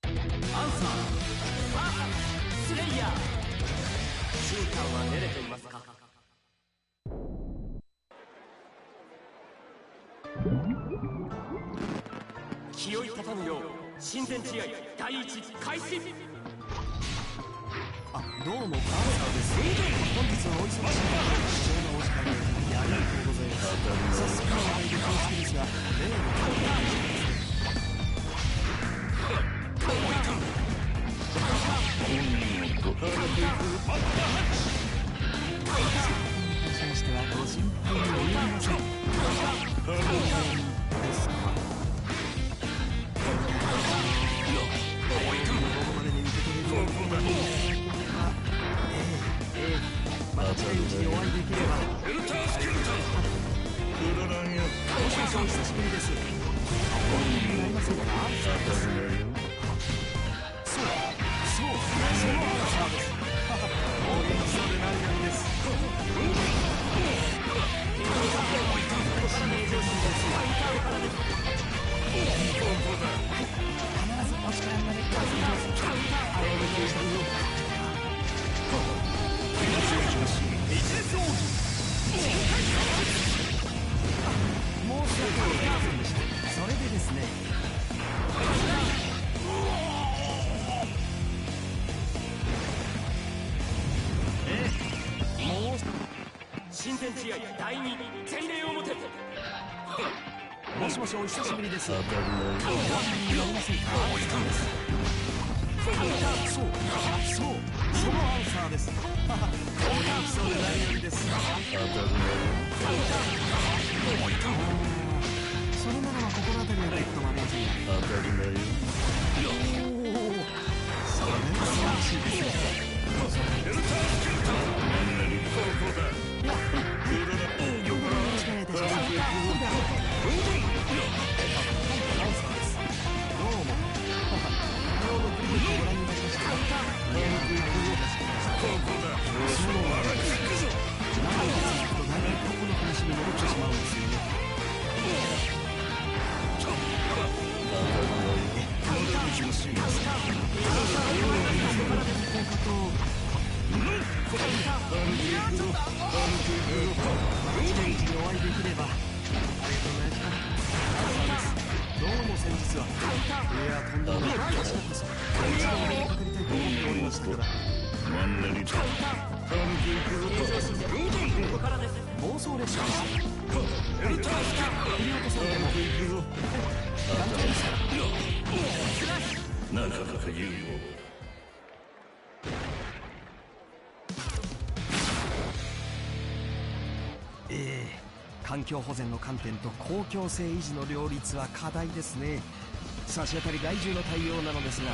アンサースレイヤー、瞬間は練れていますか。気を立たぬよう親善試合第一開始。あ、どうもアンサーです。本日はお忙しい中貴重なお時間でありがとうございます。早速の話題で恐縮ですが、にしましてはご心配に及びません。ですか。また近いうちにお会いできれば。もしもし、お久しぶりです。お会いになりませんか。そう、そのアンサーです。お元気そうで何よりです。必ずお力になれるからもうすぐそれでですね。もう親善試合第2全礼をもて。もしもし、お久しぶりです。お会いになりませんか。そう、そのアンサーです。お元気そうで何よりです。それならば心当たりはないこともありませんが。おお、それは素晴らしいです。よろしくお願いいたします。アンサーです。どうも。先日はいやとんでもないこちらこそ一度お目にかかりたいと思っておりましたからマンネリと暴走列車です振り落とされても団体でしたなかなか有用環境保全の観点と公共性維持の両立は課題ですね。差し当たり害獣の対応なのですが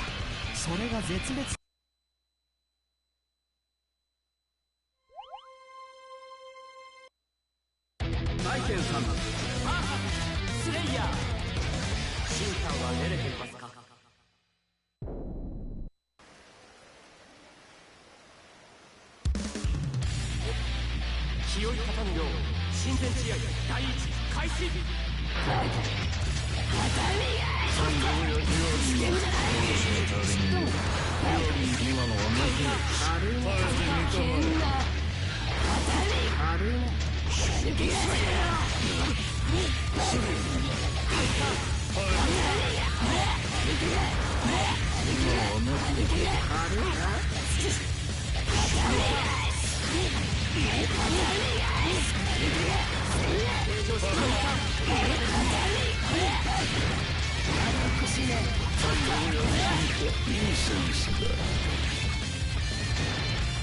それが絶滅バイケンさんスレイヤー審判は練れていますか。清い畳むよう親善試合第一開始今のは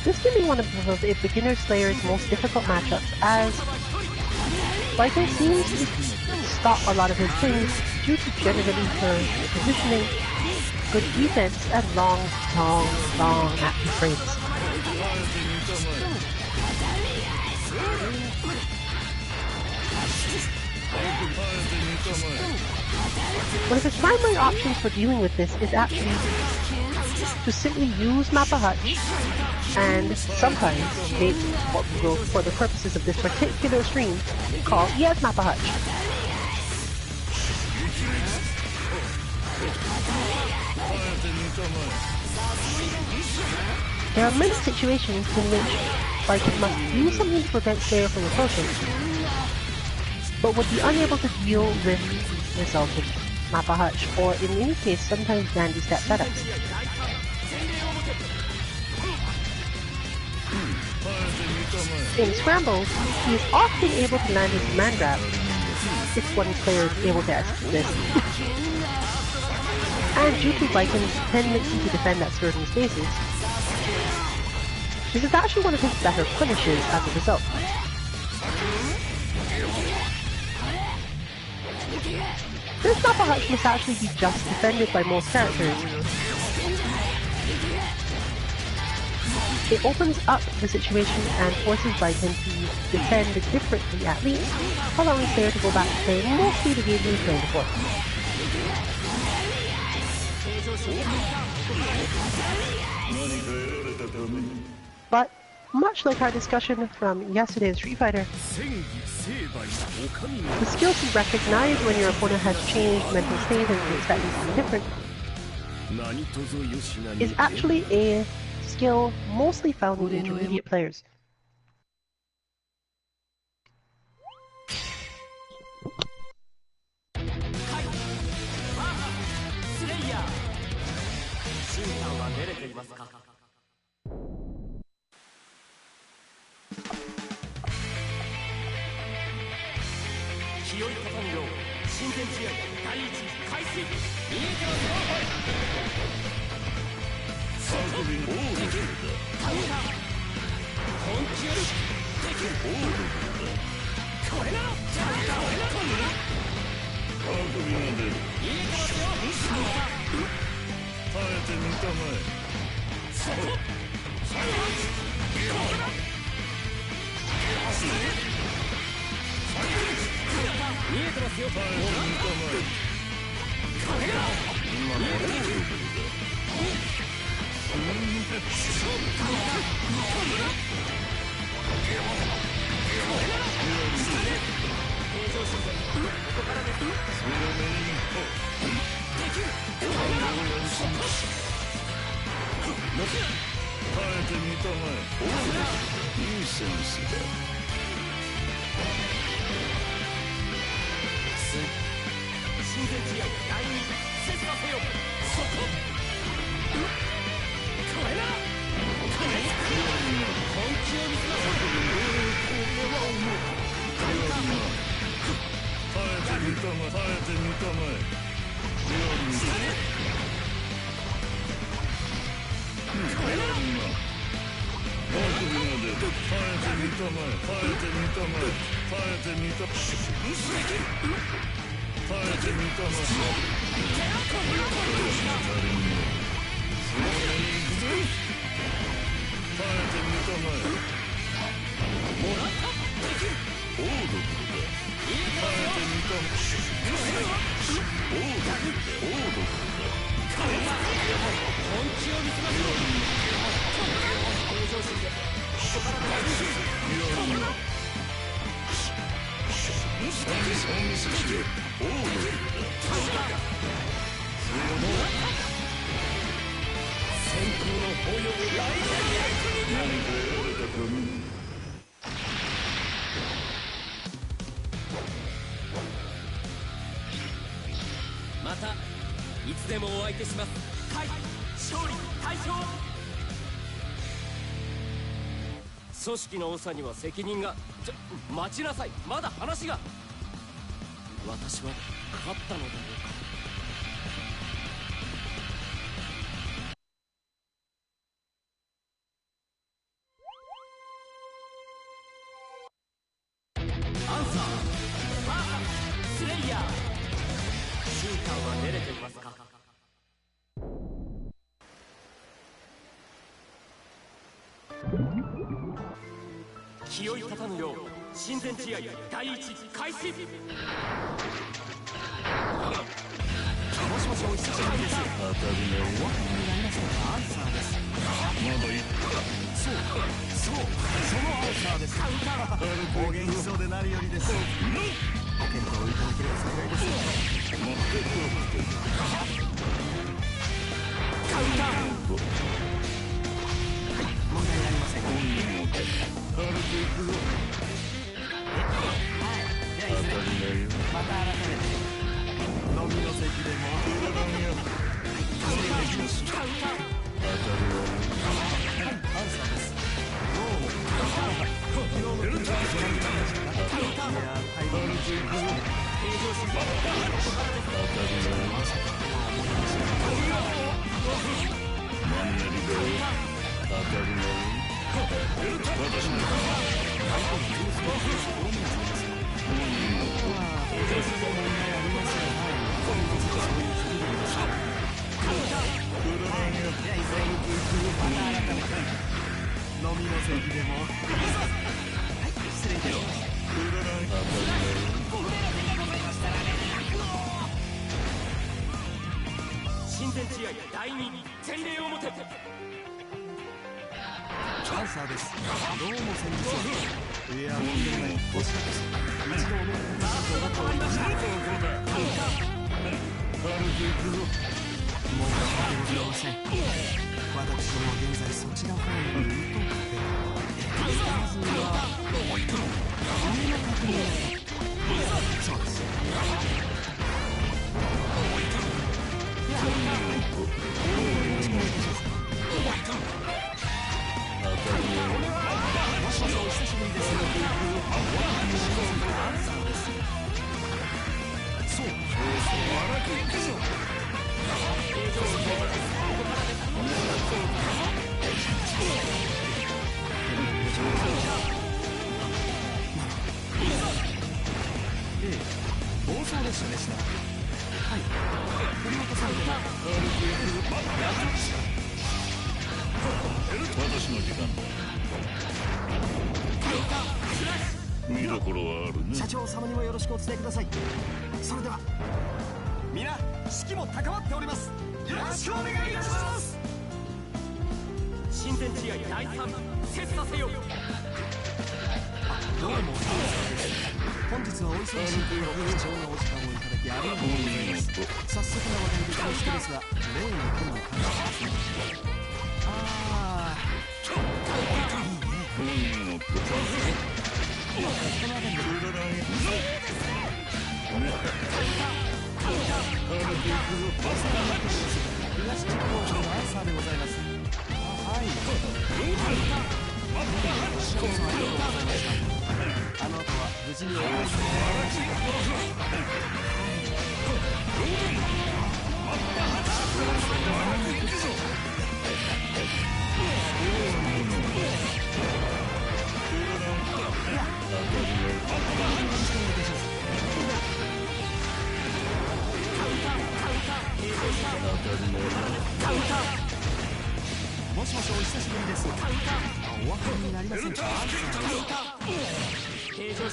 This can be one of a beginner Slayer's most difficult matchups, as Viking seems to stop a lot of his things due to generally her positioning, good defense, and long active frames. One of his primary options for dealing with this is actually to simply use Mappa Hutch and sometimes make what we will, for the purposes of this particular stream, call ES Mappa Hutch. There are many situations in which Viking must do something to prevent Slayer from approaching, but would be unable to deal with the result of Mappa Hutch, or in any case, sometimes Dandy step setups. In scrambles, he is often able to land his command grab, if one player is able to execute this. And due to Viking's tendency to defend at certain spaces, this is actually one of his better punishes as a result. This Mappa Hutch must actually be just defended by most characters. It opens up the situation and forces Viking to defend differently at least, allowing Slayer to go back to play mostly the game he was playing before. But, much like our discussion from yesterday's Street Fighter, the skill to recognize when your opponent has changed mental state and is expecting something different is actually a skill mostly found in intermediate players. またいつでもお相手します。はい、勝利大将。組織の長には責任が。待ちなさい、まだ話が。私は勝ったのだろうか。アンサースレイヤー、シューターは出れていますか。気負い立たぬよう親善試合第一開始。もしもし、お久しぶりです。お分かりになりませんか。アンサーです。まだ言った。そう、そのアンサーです。お元気そうで何よりです。ご検討いただければ幸いです。カウンター。問題ありません。軽くいくぞ。はい、じゃあいずれまた改めて飲みの席でもカウンター。はい、アンサーです。どうも昨日のプレゼントになりましたが、カウンター。いや、タイムに注意して平常心でここからです。まさか思いました。マンネリだよ。当たり前。私の相手のジュースのジュースを多めにされますか。ジュースも問題ありません。はい、そういう職業です。はい、じゃあいずれまた改めて飲みの席でも。はい、失礼いたしました。親善試合第2全礼表。アンサーです。どうも先日は。いや、とんでもない。こちらこそ一度お目にかかりました。軽くいくぞ。もう申し訳ございません。私どもは現在そちら方面にいるとって。まずは上の確認。そうです。では、よろしくお願いします。もしもし、お久しぶりです。アンサーです。そう、荒くいくぞ。ええ、暴走列車でした。はい、振り落とされて私の時間だ。見どころはあるね。社長様にもよろしくお伝えください。それでは皆士気も高まっております。よろしくお願いいたします。親善試合第3切磋せよ。どうも本日はお忙しいところ貴重なお時間をいただきありがとうございます。早速な話題で恐縮ですが、例の件の関係ですね。ああ、いいね。この辺りで東地区方面のアンサーでございます。はい。ショーさんありがとうございました。あの後は無事に終わりましたもしもし、お久しぶりです。お分かりになりませんか？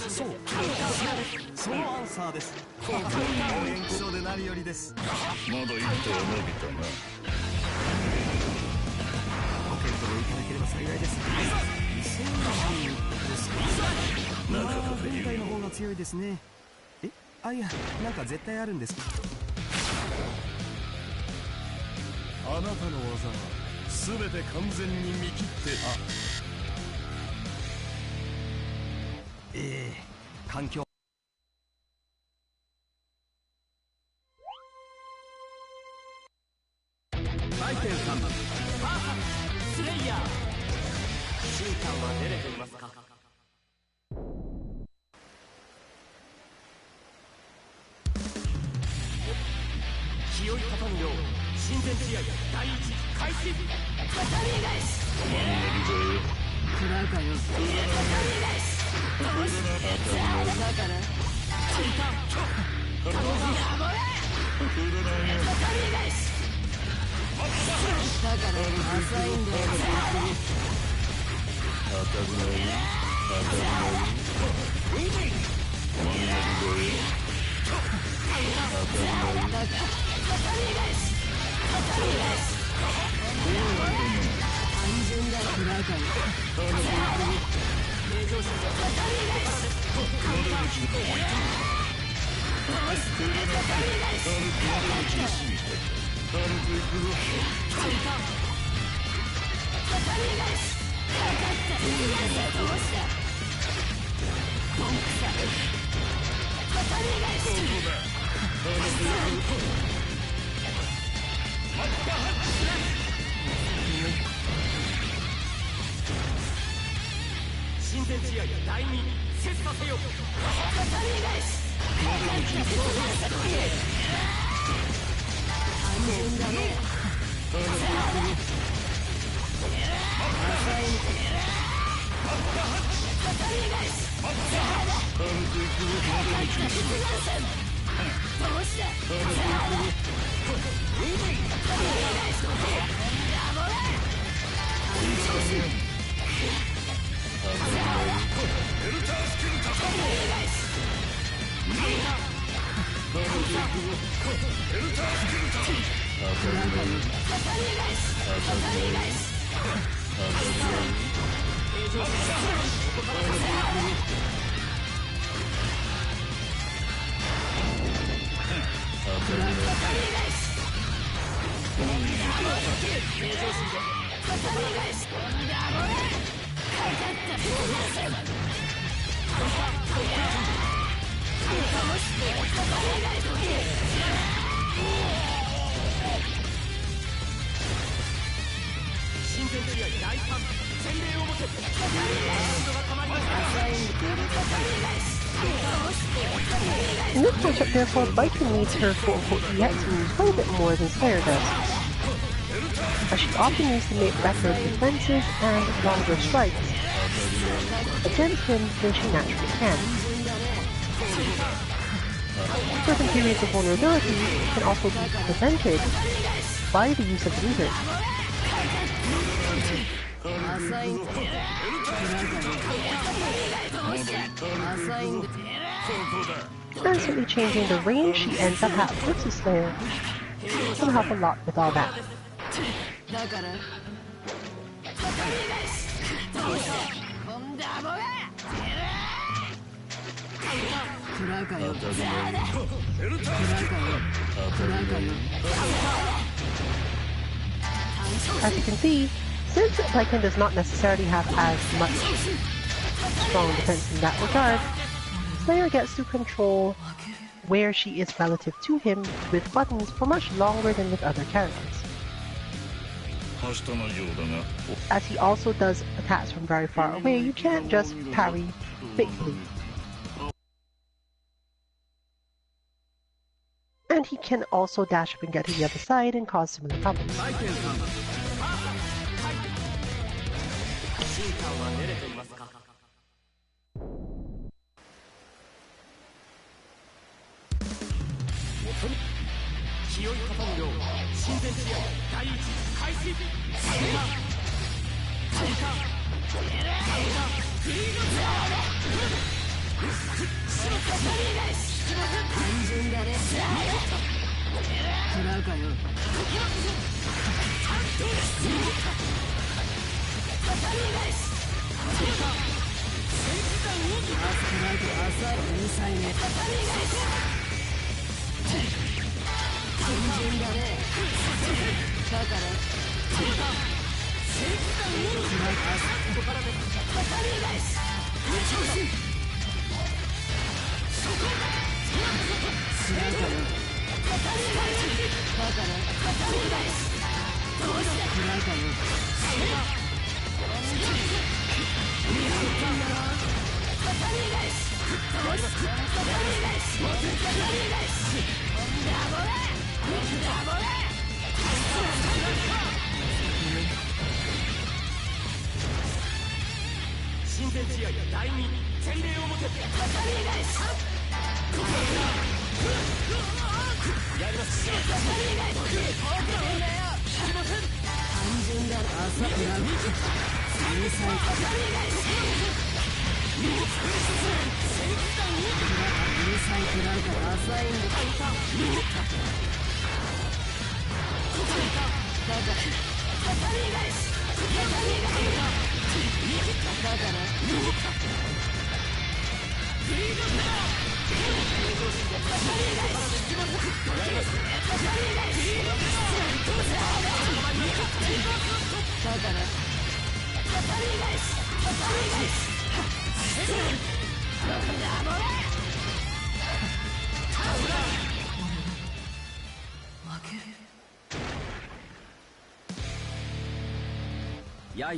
そう、そのアンサーです。お元気そうで何よりです。まだ一手は伸びたな。ご検討いただければ幸いです。2020ですか？まあ、前回の方が強いですね。あ、いや、なんか絶対あるんです。あなたの技は全て完全に見切って、環境回転3スレイヤーシンさんは出れていますか？気負い畳むよう親善試合第一開始。畳み返し食らうかよ。畳み返しどうしだからついたやぼれ畳み返しだから浅いんだよ。単純だよ。食らうかよ。親善試合第2切磋せよ。畳み返し単純だね。畳み返しどうしたIn this matchup, therefore, Viking needs her quote-unquote EX moves quite a bit more than Slayer does, as she often needs to make better defensive and longer strikes against him than she naturally can. Certain periods of vulnerability can also be prevented by the use of levers. Constantly changing the range she ends up at versus Slayer can help a lot with all that. As you can see, since Lycan does not necessarily have as much strong defense in that regard, Slayer gets to control where she is relative to him with buttons for much longer than with other characters. As he also does attacks from very far away, you can't just parry quickly. And he can also dash up and get to the other side and cause similar problems.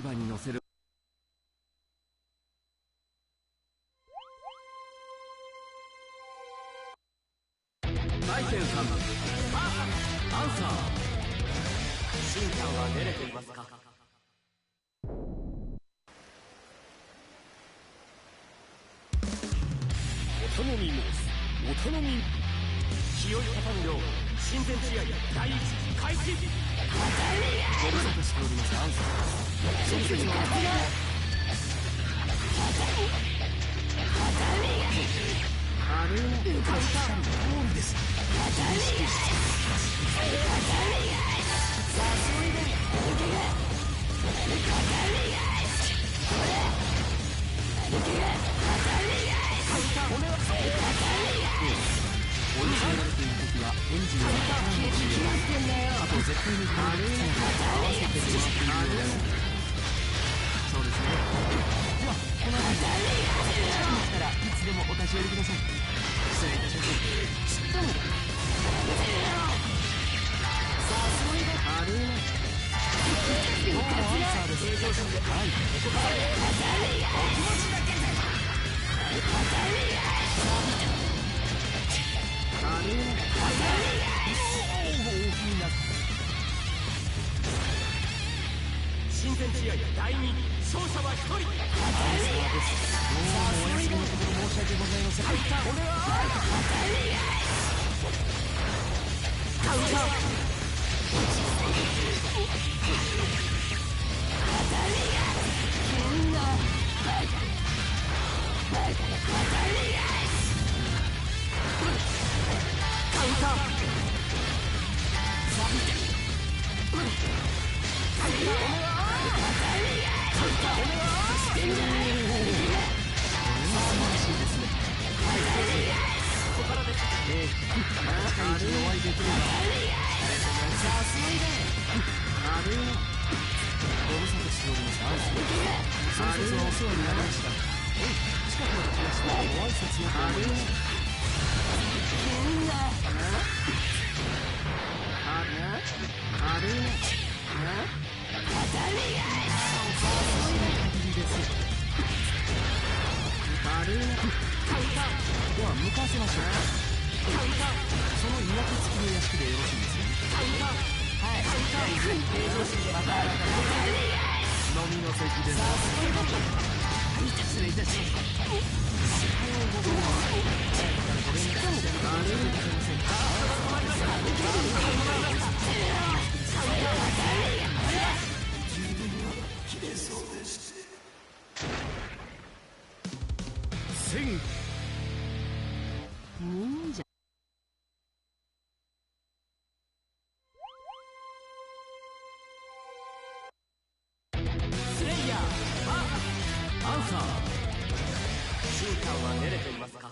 刃に乗せる大天さんアンサー進化は練れていますかお頼み申すお頼み清い方のよう親善試合第一開始ご無沙汰しておりますアンサー親切のあれをおっしゃる通りです追い詰められている時はエンジンをかからないしあと絶対にこれで合わせてしまっているようですそうですねではこの辺で近くに来たらいつでもお立ち寄りください失礼いたしますちっともあれもうアンサーですはいここからお気持ちだけであれ親善試合第2勝者は1人どうもお休みのところ申し訳ございませんこれはカウンター軽いな。では向かわせましょう。その岩手付きの屋敷でよろしいですね。はい、平常心でまた飲みの席です。失礼いたします。おはようございます。ごめんなさい。悪いすいません。切れそうです。忍者。スレイヤーアンサー。瞬間は練れていますか。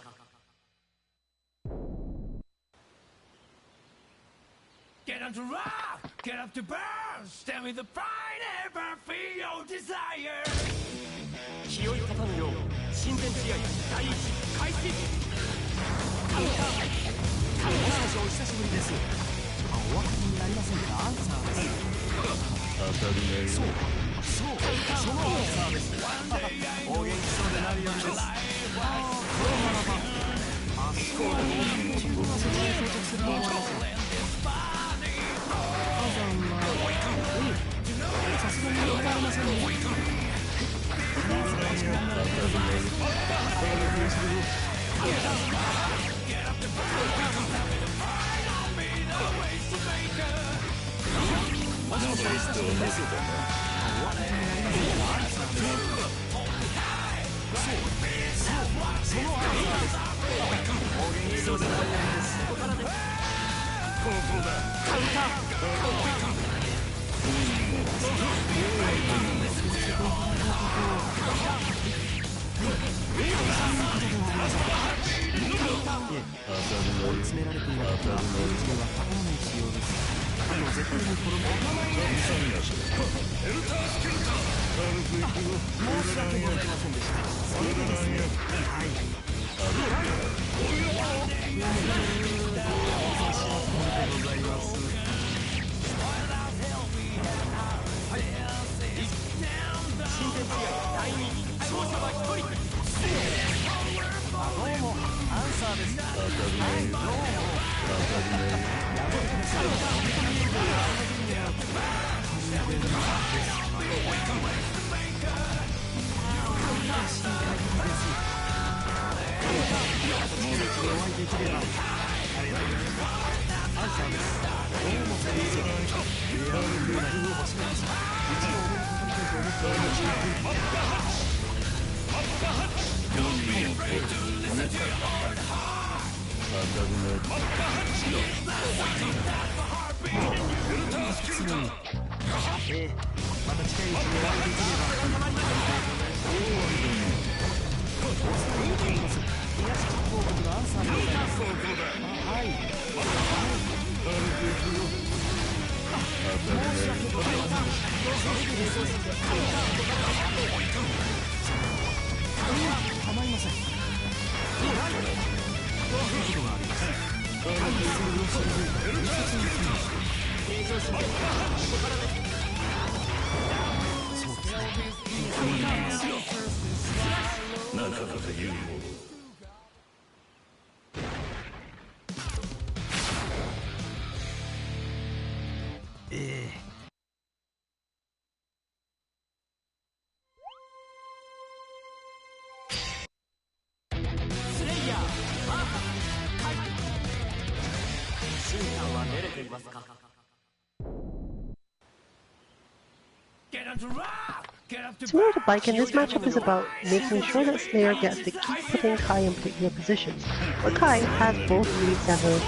Get up to rock, get up to burn, stand with the pride and burn, feel your desire. 清い方のよう親善試合第一開始。カウンター。もしもしお久しぶりです。お分かりになりませんか。アンサーです。当たり前よ。そうそのアンサーです。お元気そうで何よりです。このままあそこでも自分がそこに到着すると思います。火山はさすがに分かりませんね。追い詰められている時は追い詰めはかからない仕様です。絶対に転ぶ。申し訳ございませんでした。それでですね。はい。親善試合第2勝者は1人。どうもアンサーです。はいどうも。また近いうちにお会いできれば。東地方国のアンサーでございます。はい。申し訳ございませんでした。構いません。ということがあります。対戦を退いた伝説の選手。平常心でそうですね。なかなか言うもの。スレイヤーマーハはい。瞬間は練れていますか。Similar to Baiken, this matchup is about making sure that Slayer gets to keep putting Kai in particular positions, but Kai has both Reed Sever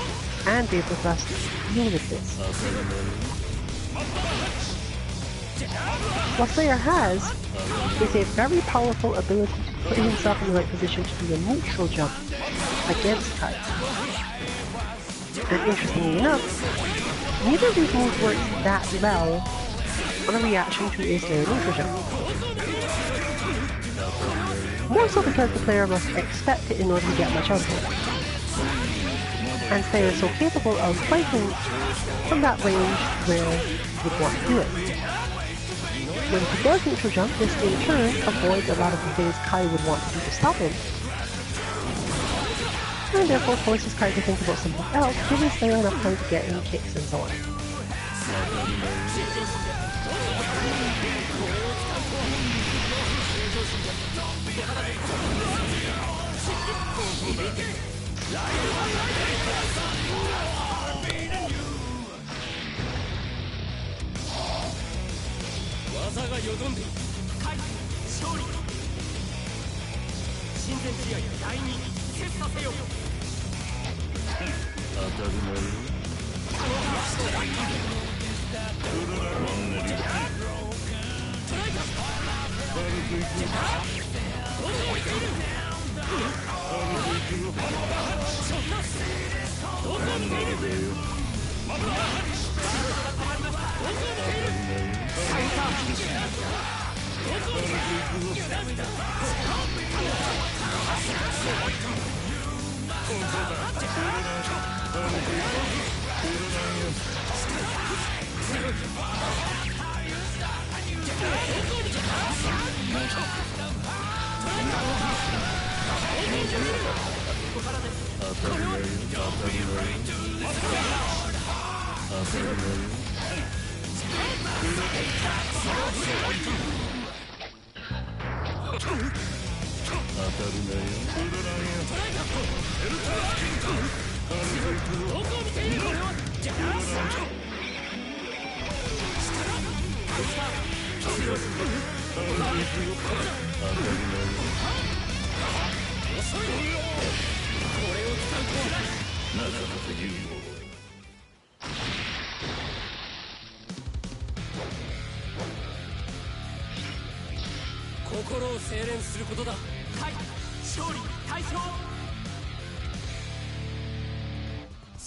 and Vapor Thrust to deal with this. What Slayer has is a very powerful ability to put himself in the right position to do a neutral jump against Kai. And interestingly enough, neither of these moves work that well on a reaction to a Slayer neutral jump. More so because the player must expect it in order to get much out of it. And Slayer is so capable of fighting from that range where you'd want to do it. When he does neutral jump, this in turn avoids a lot of the things Kai would want to do to stop him. And therefore forces Kai to think about something else, giving Slayer enough time to get in kicks and so on.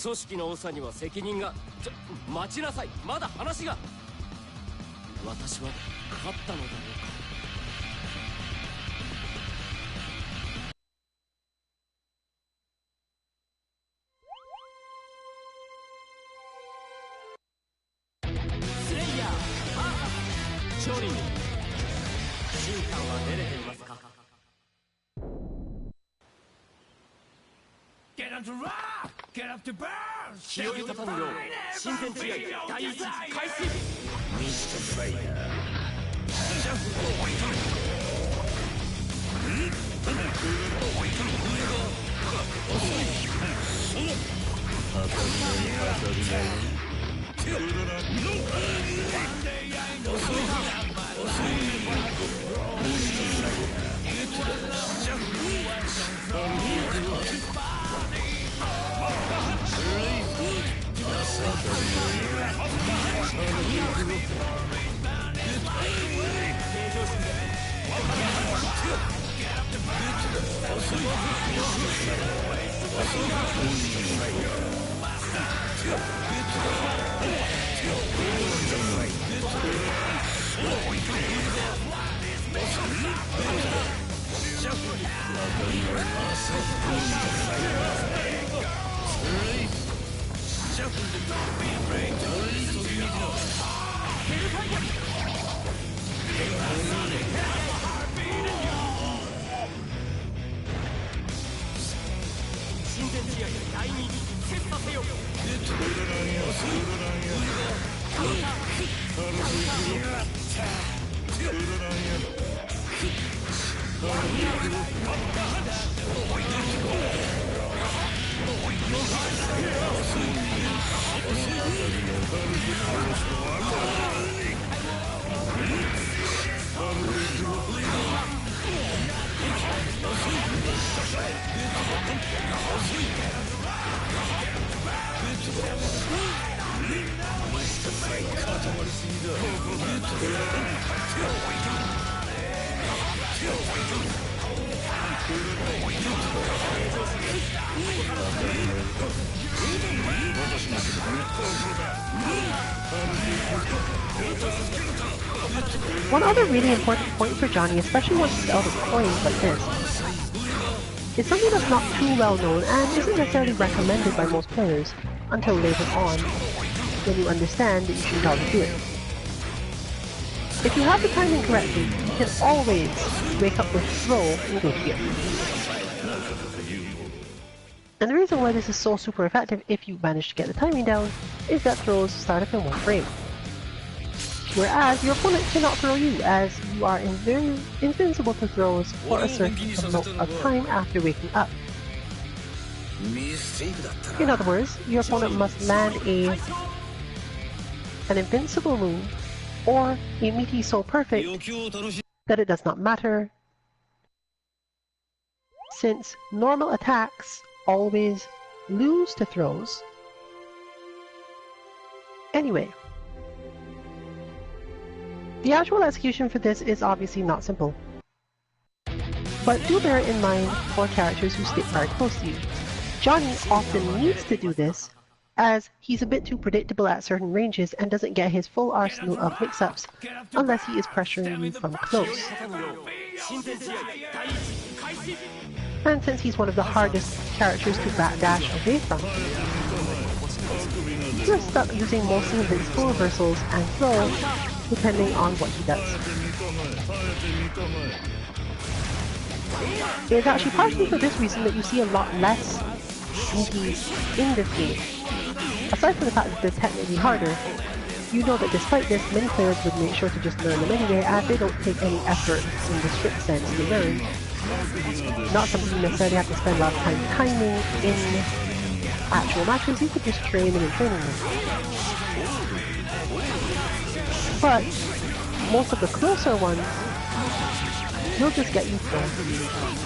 組織の長には責任が。待ちなさい、まだ話が。私は勝ったのだろうか。スレイヤー勝利に進化は出れていますか。清湯畳の親善試合第1開始。ミスター・フレイヤーOne other really important point for Johnny, especially once he's out of coins like this, is something that's not too well known and isn't necessarily recommended by most players until later on, when you understand that you shouldn't have to do it. If you have the timing correctly, you can always wake up with throw and go here. And the reason why this is so super effective if you manage to get the timing down is that throws start up in one frame. Whereas your opponent cannot throw you, as you are invincible to throws for a certain amount of time after waking up. In other words, your opponent must land an invincible move or a meaty so perfect that it does not matter, since normal attacks always lose to throws. Anyway, the actual execution for this is obviously not simple, but do bear it in mind for characters who stick very close to you. Johnny often needs to do this, as he's a bit too predictable at certain ranges and doesn't get his full arsenal of mix-ups unless he is pressuring you from close. And since he's one of the hardest characters to backdash away from, you're stuck using mostly invincible reversals and throw, depending on what he does. It's actually partially for this reason that you see a lot less sneakies in this game. Aside from the fact that they're technically harder, you know that despite this, many players would make sure to just learn them anyway, as they don't take any effort in the strict sense to learn. Not something you necessarily have to spend a lot of time timing in actual matches, you could just train them in training them. But most of the closer ones, you'll just get used to.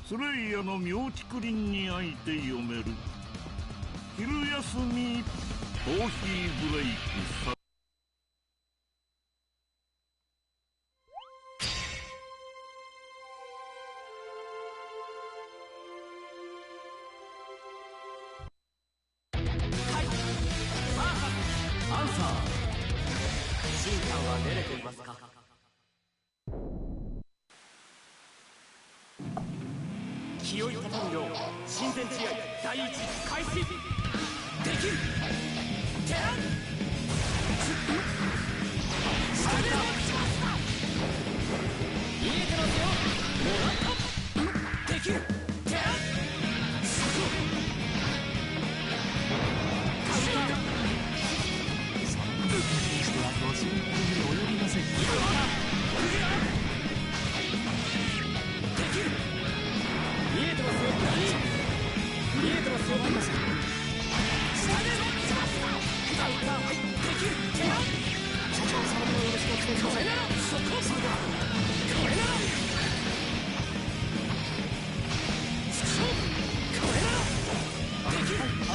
スレイヤの妙竹林にあいて読める昼休みコーヒーブレイクさアンサー進化は練れていますか清いたたむよ親善試合第一開始できるテラン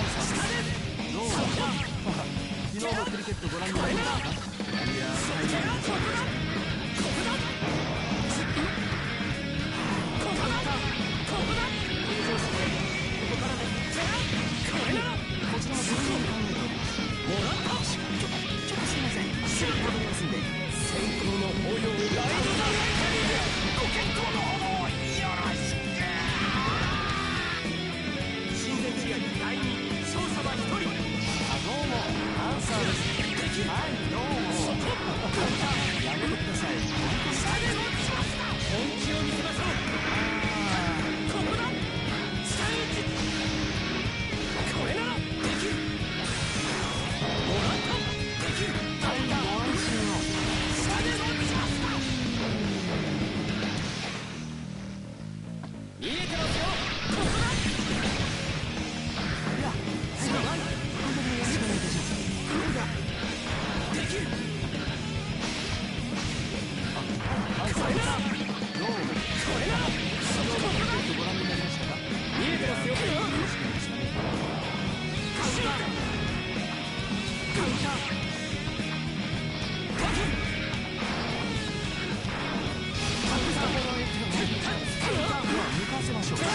昨日のクリケットご覧になりましたか？いやー、大変です。こちらも十分考えております。ちょっとすいません、すぐ戻りますんで。先行の応用をライドだ。ご検討のほどよろしく。親善試合第2、勝者は1人。どうもアンサーです。はい、どうも。やめてください。本気を見せましょう。ここだ。下打ち。これならできる。もらったできる。はい、ご安心を。下でも見えてますよ。ここだ。いや、すごい。本当によろしくお願いいたします。できる。これならどうも。これなら昨日のクリケットご覧になりましたか？見えてますよ。よろしくお願いしますね。カウンターカウンターカウンター向かわせましょう。その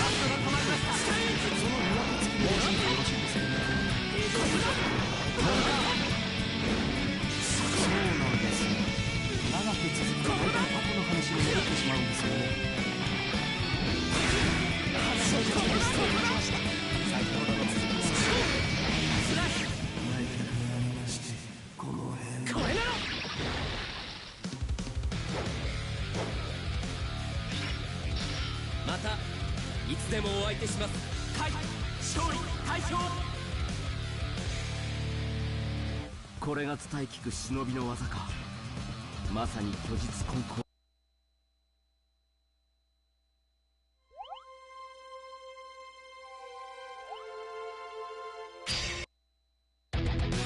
見分けつきでよろしいですね。そうなんです。長く続くと大体過去の話に戻ってしまうんですよね。話を失礼しました。先ほどの続きです。スラッシュ前からありまして、この辺これならまたいつでもお相手します。はい、勝利大将。これが伝え聞く忍びの技か。まさに虚実混交。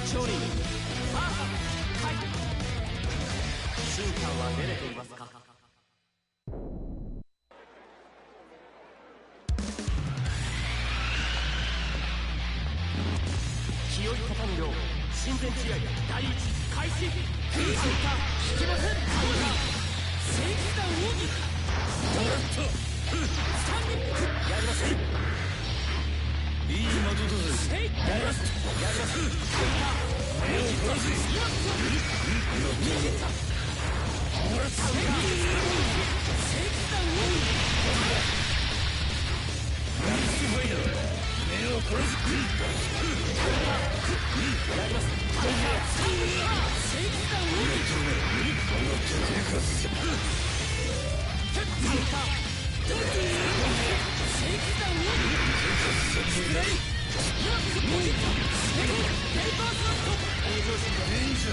勝利さあ、はい。審判は出れていますか？気負い立たぬよう親善試合第1開始。カウンター引きません。カウンター正義弾奥義スタンディングやりません。いい的だぜ。やりますやります。カウンター正義弾正義弾ナイスファイナー。目を殺す。やります。カウンター正義弾奥義この手数じゃ。カウンター正義弾奥義スプレイポケットペーパースラット平常心で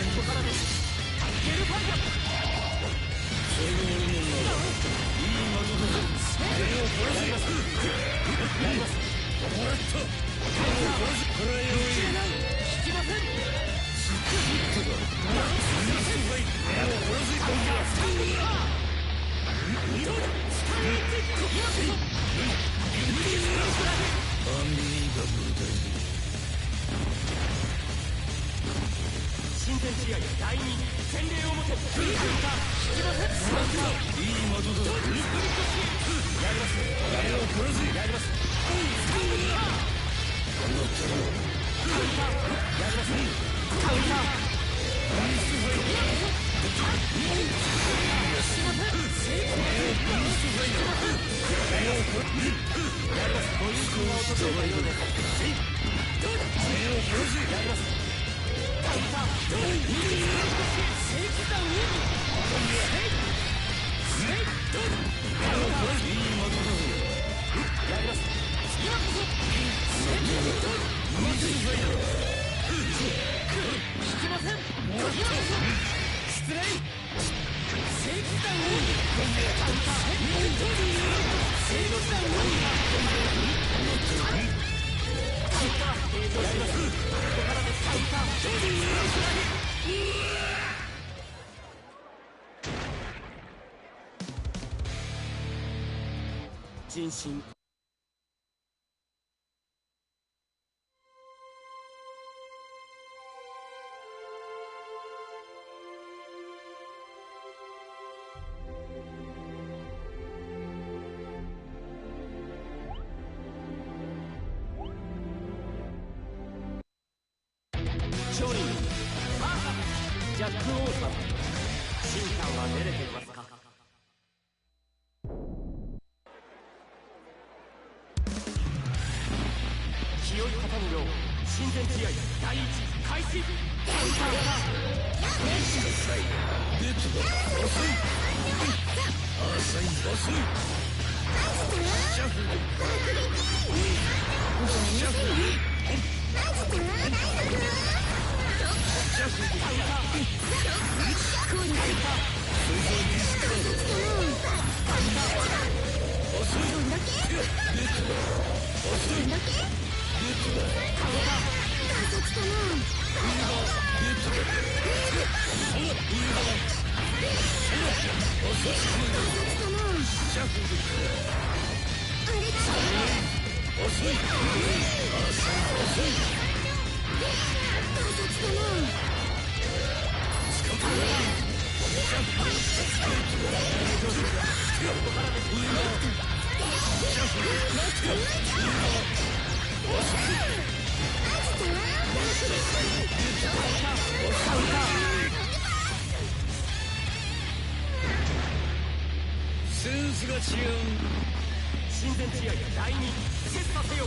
ここからです。ゲルファイアそれが俺の名だ。いい的だぜ。目を殺す。やります。もらった。目を殺す。これよい。引きません。ナイスファイト。目を殺す。今度はスタンディングパースタンディング今こそアンビリーバブルだぜ。親善試合第2洗礼をもてカウンター引きません。いい的だぜ。やります。目を殺す。やります。スタンディングパーこの手を。カウンターやります。カウンターナイスファイト。しません。正義ナイスファイト。目を殺す。やります。ご友人が訪れたようです。目を殺す。やります。カウンター正義弾海スレイドカウンターいい的だぜ。やります。今こそスレイドナイスファイト。引きません。今こそスレイ正義弾海カウンター正義弾海カウンター平常します。ここからです。カウンター人心ジャック王様、進化は練れていますか？気負い固むよう親善試合第一開始。カウンターセンスが違う。親善試合第二切磋せよ。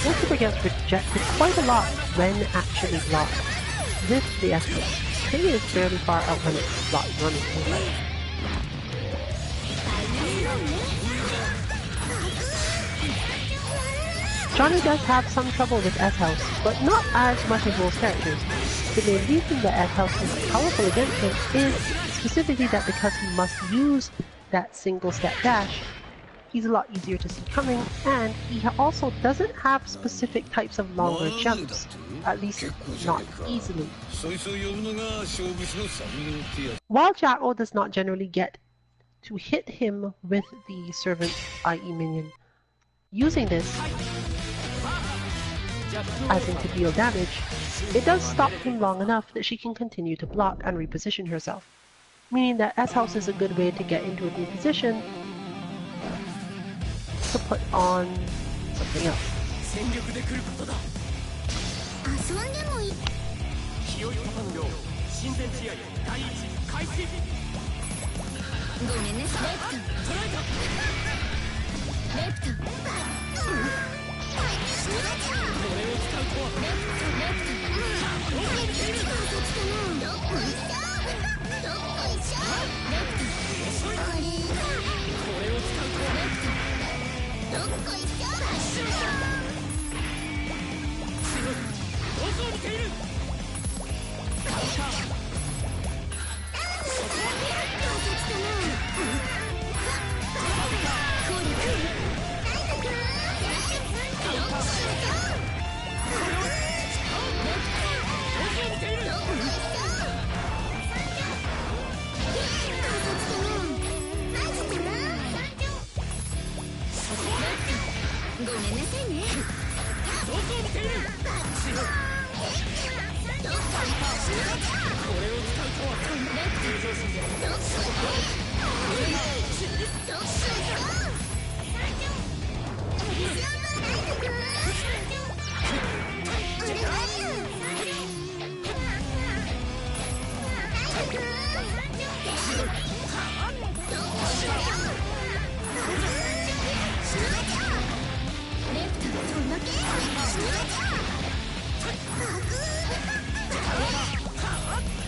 Most super gets rejected quite a lot when actually blocked. With the Echo, Kay is fairly far out when it's blocked running away. Johnny does have some trouble with S-House, but not as much as most characters. The main reason that S-House is powerful against him is specifically that because he must use that single step dash, he's a lot easier to see coming, and he also doesn't have specific types of longer jumps, at least not easily. While Jack-O does not generally get to hit him with the servant, i.e. minion, using this as in to deal damage, it does stop him long enough that she can continue to block and reposition herself, meaning that S-House is a good way to get into a new position to put on something else.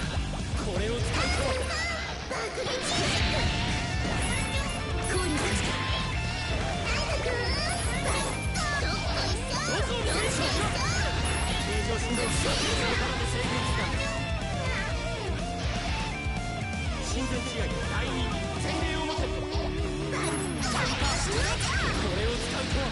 こ親善試合第2洗礼を持て。これを使うと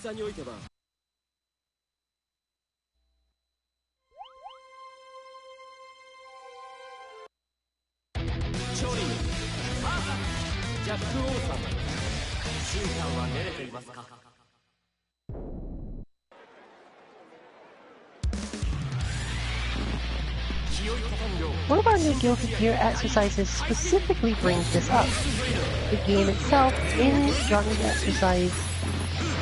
戦においてはチョリンジャック王様、審判は練れていますか。One of our new Guilty Gear exercises specifically brings this up. The game itself, in Johnny's exercise,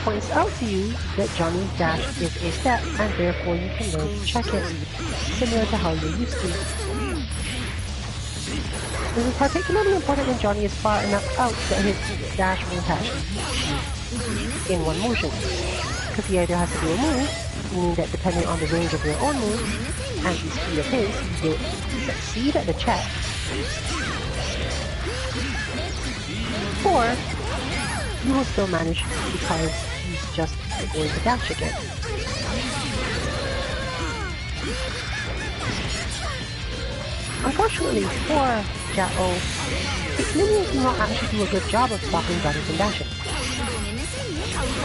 points out to you that Johnny's dash is a step, and therefore you can learn to check it, similar to how you're used to. This is particularly important when Johnny is far enough out that his dash won't actually reach in one motion, because he either has to do a move, meaning that depending on the range of your own move and the speed of his, you will succeed at the check, or you will still manage because he's just going to dash again. Unfortunately for Jao, his minions do not actually do a good job of stopping Johnny from dashing,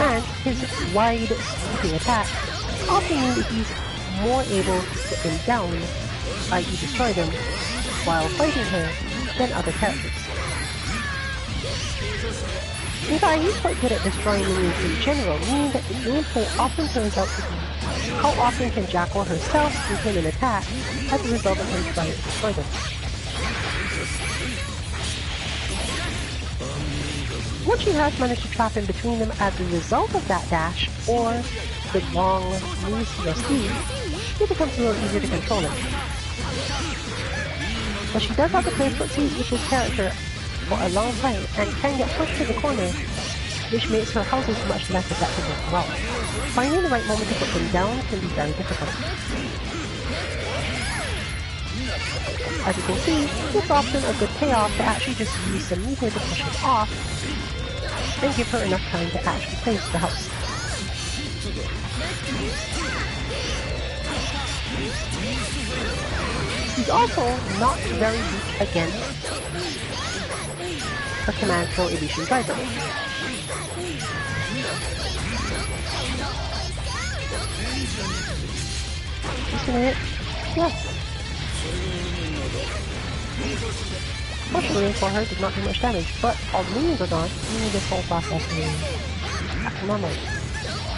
and his wide sweeping attack often means that he's more able to put them down, i.e. destroy them, while fighting her than other characters. In fact, he's quite good at destroying minions in general, meaning that the gameplay often turns out to be how often can Jackal herself return an attack as a result of him trying to destroy them. Once she has managed to trap in between them as a result of that dash, or the long moves to your speed, it becomes a little easier to control it. But she does have to play footsies with this character for a long time and can get pushed to the corner, which makes her houses much less effective as well. Finding the right moment to put them down can be very difficult. As you can see, it's often a good payoff to actually just use some meter to push it off and give her enough time to actually place the house. He's also not very weak against a command throw illusion driver. Just gonna hit. Yes. Fortunately for her, did not do much damage, but all the minions are gone, meaning this whole process is back to normal.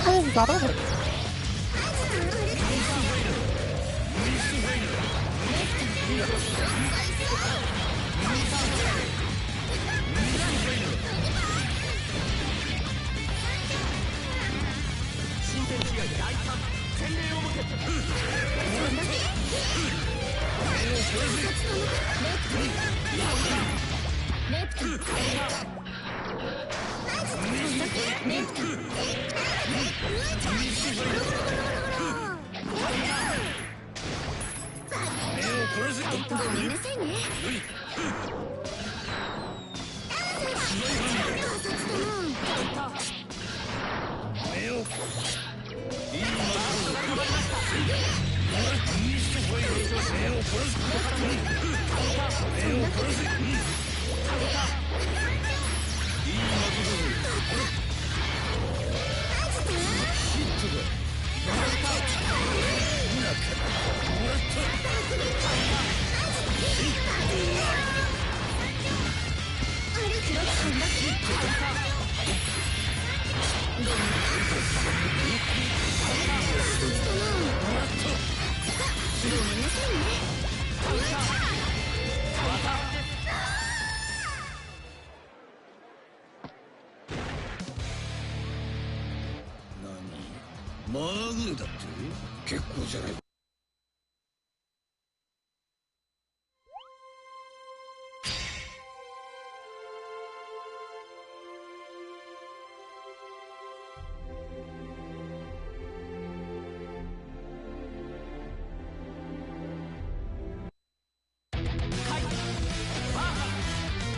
And we got over it. マーグレだって結構じゃない。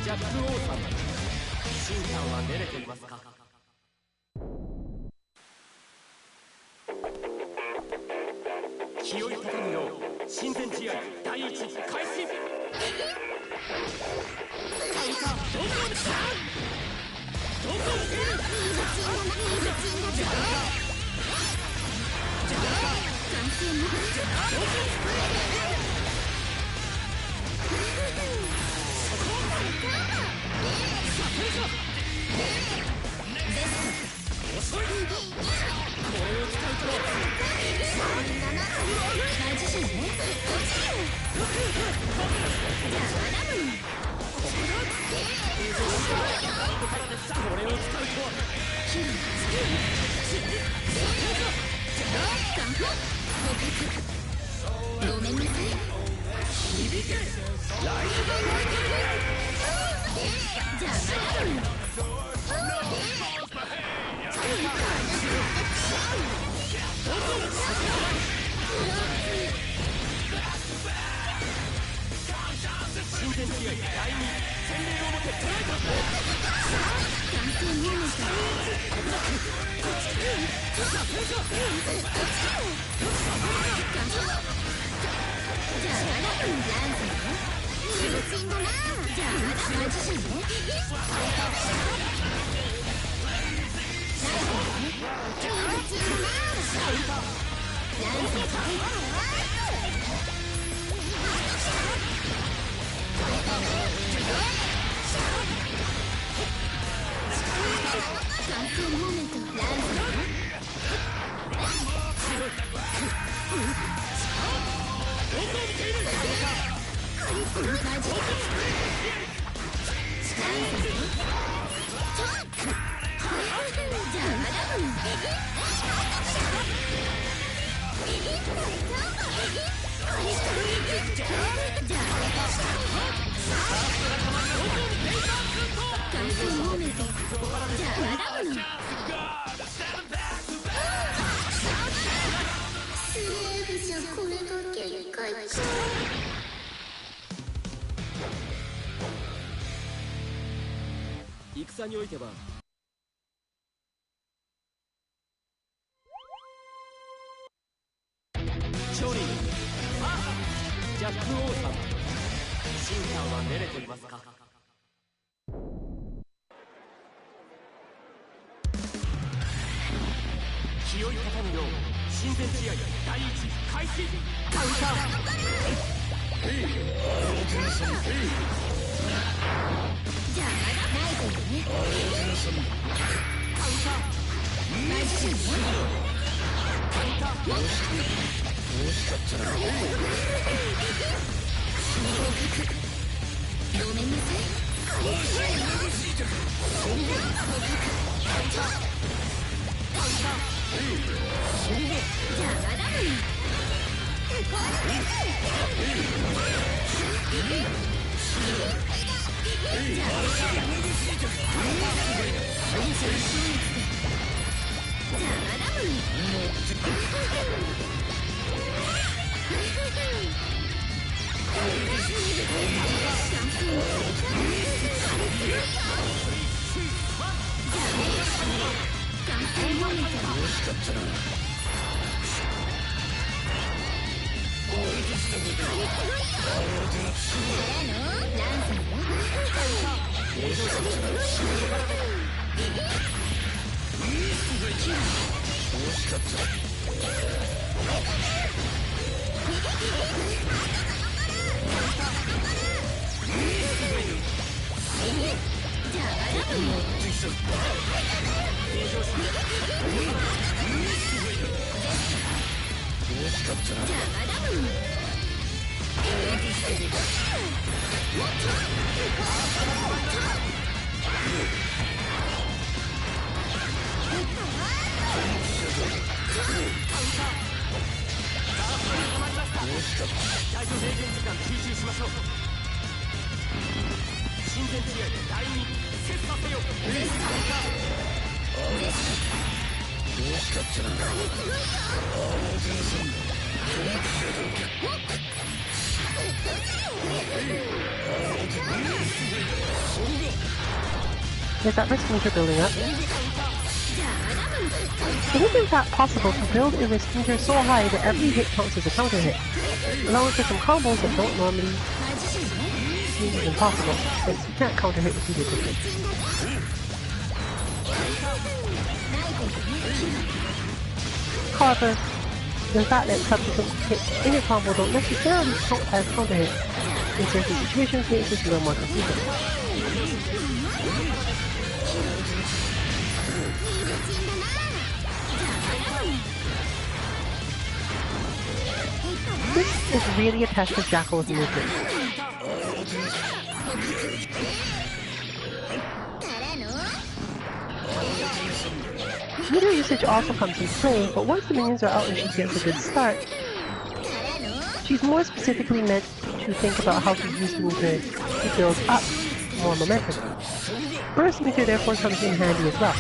ジャック王様、シンさんは寝れていますか？気を立たぬよう親善試合第一開始。カウンターどこだ。どこ受ける。じゃ遅い。これを使うと大自身ね。これを使うとごめんなさい。響けライトだ。じゃあ親善試合第2洗礼をもってトライト。完成モーメント。じゃあまだランスね。友人だな。じゃあまだマジシャンね。完成モーメント。ランス戦においては勝利にジャック王様、シンさんは寝れていますか？気負い立たぬよう親善試合第一開始。カウンターヘイ、アロテナさんヘイ。じゃあまだないとね。アロテナさんカウンターマジシャンね。カウンターよし惜しかったな。ごめんなさい。カウンターじゃあまだ There's that risk meter building up. It is in fact possible to build a risk meter so high that every hit counts as a counter hit, allowing for some combos that don't normally seem impossible, since you can't counter hit repeatedly. However, the fact that subsequent hits in a combo don't necessarily count as counter hits in certain situations makes this a little more confusing. This is really a test of Jackal's movement. Meter usage also comes into play, but once the minions are out and she gets a good start, she's more specifically meant to think about how to use the meter to build up more momentum. Burst meter therefore comes in handy as well.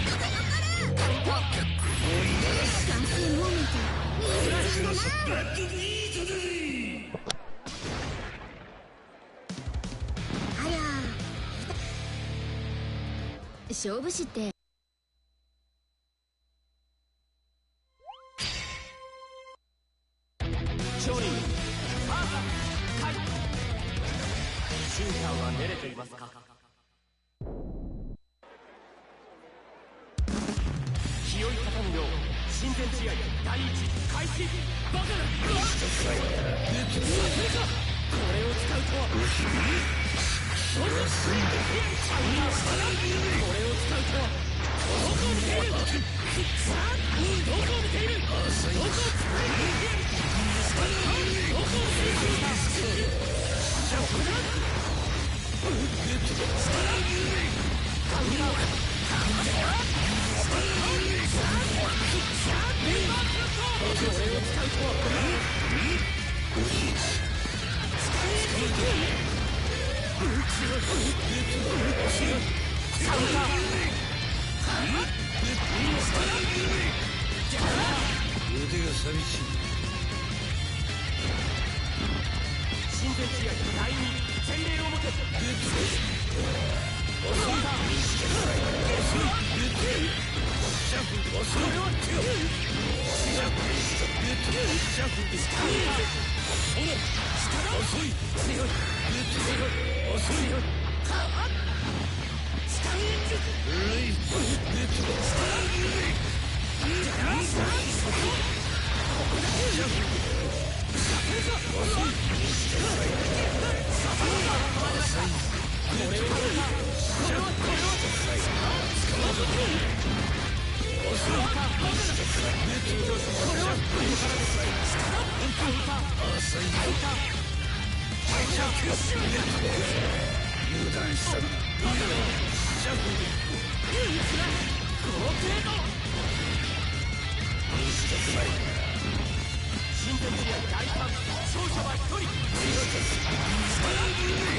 親善エリア第3勝者は1人。こ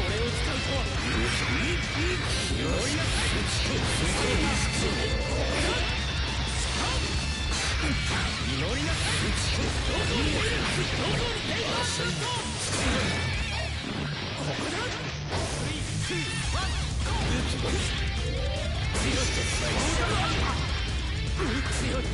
れを使うとは拾いなさい。祈りなさい。どうぞに出る。どうぞに出る。ここだ。3、2、1、ゴー。強い。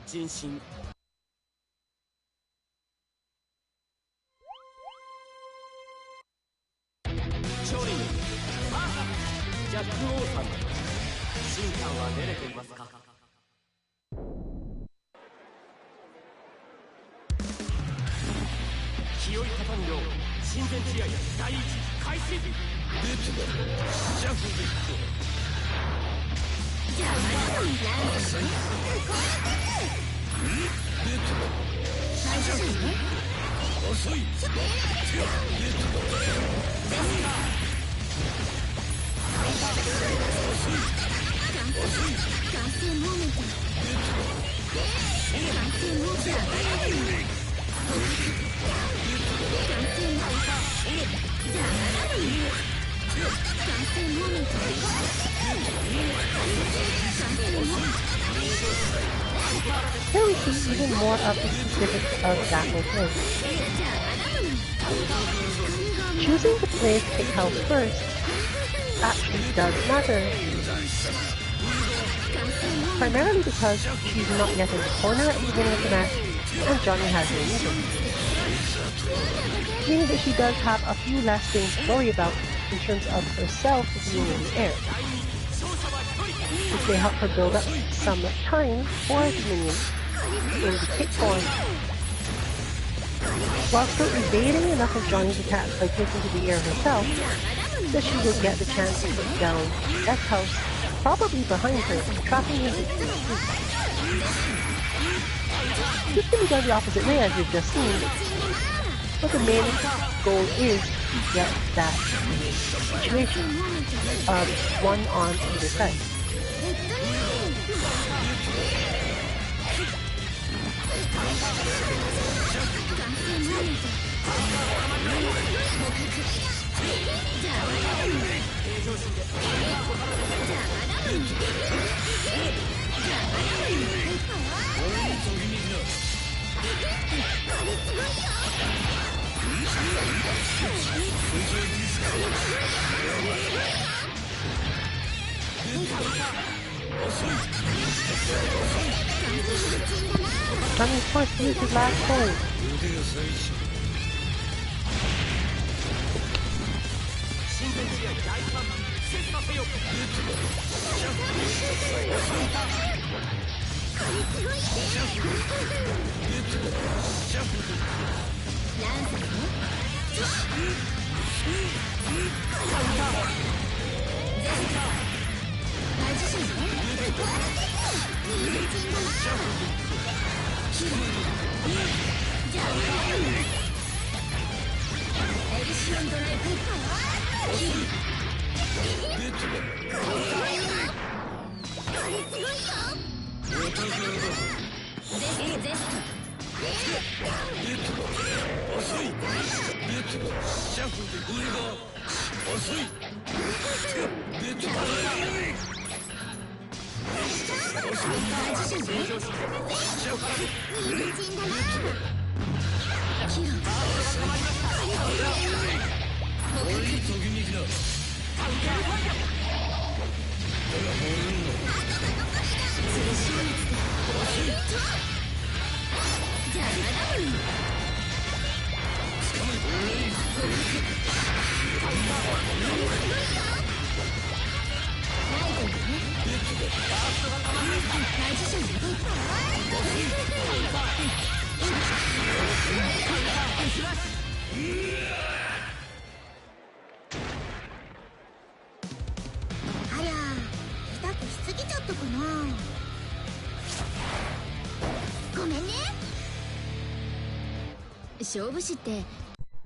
人心勝利にジャック王さん、新さんは出れていますか。清い方によ親善試合第1開始。ジャフリックHere we see even more of the specifics of Jackal Blade. Choosing to play Kick House first actually does matter, primarily because she's not yet in the corner at the beginning of the match and Johnny has no music, meaning that she does have a few less things to worry about in terms of herself being in the air, which may help her build up some time for the minion in the kick form, while still evading enough of Johnny's attacks by taking to the air herself, that she will get the chance to put down Death House, probably behind her, trapping him between the two. This can be done the opposite way as we've just seen, but the main goal is to get that situation of one on either side. Johnny's forced to use his last point.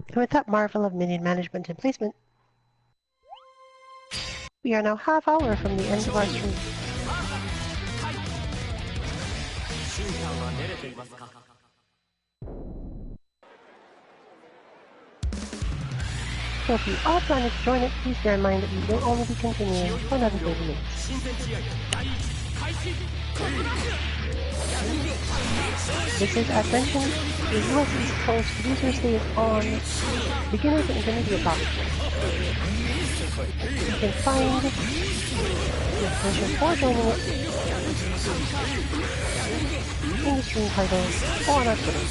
And with that marvel of minion management and placement, we are now half hour from the end of our stream. So if you are planning to join it, please bear in mind that we will only be continuing for another 30 minutes. This is, as mentioned, the US East Coast user stays on beginners and intermediate level. You can find the information for joining it in the stream title or on our Twitter.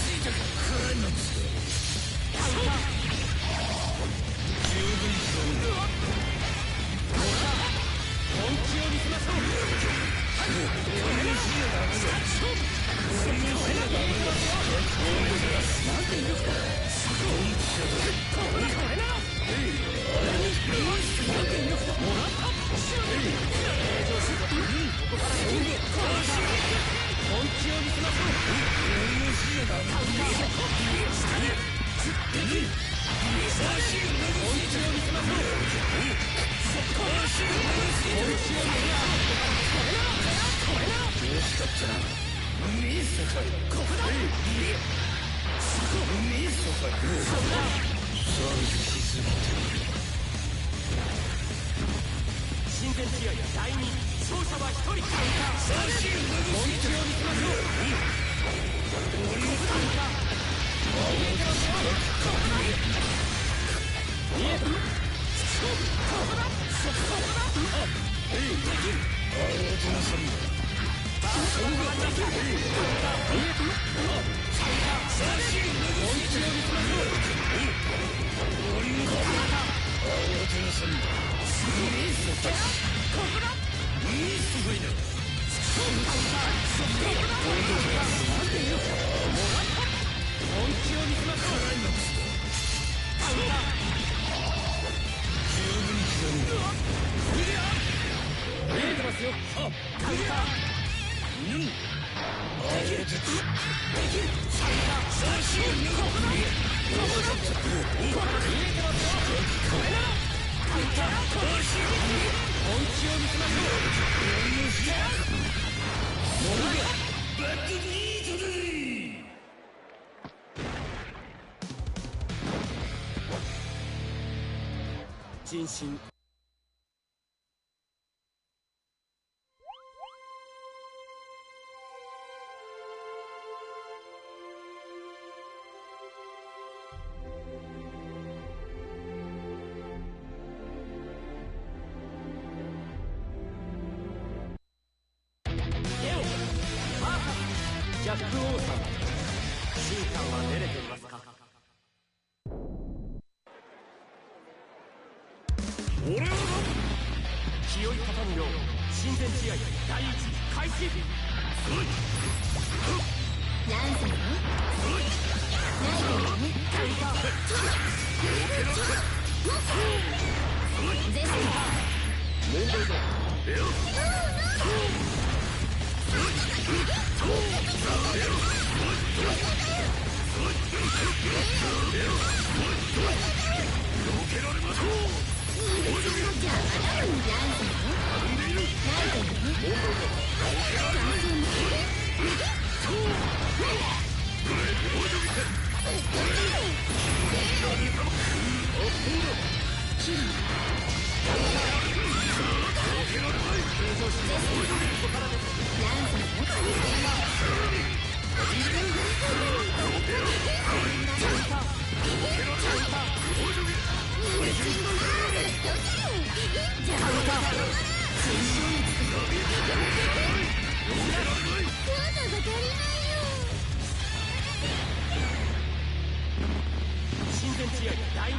合第2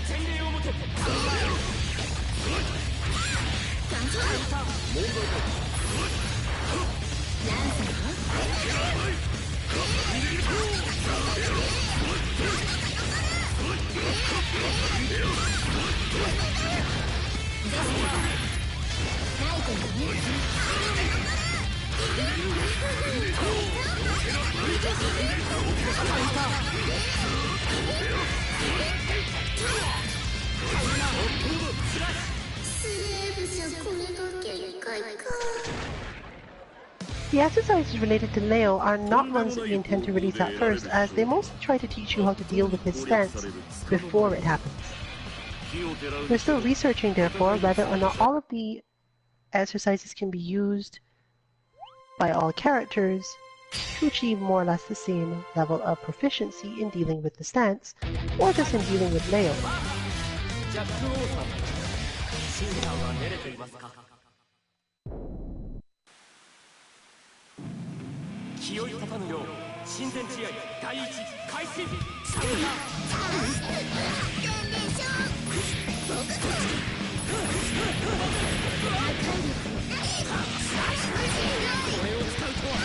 洗礼をもてThe exercises related to Leo are not ones that we intend to release at first, as they mostly try to teach you how to deal with his stance before it happens. We're still researching, therefore, whether or not all of the exercises can be used by all characters to achieve more or less the same level of proficiency in dealing with the stance, or just in dealing with Leo. ジャック王さん審判は練れていますか気負い立たぬよう親善試合第一開始これを使うとは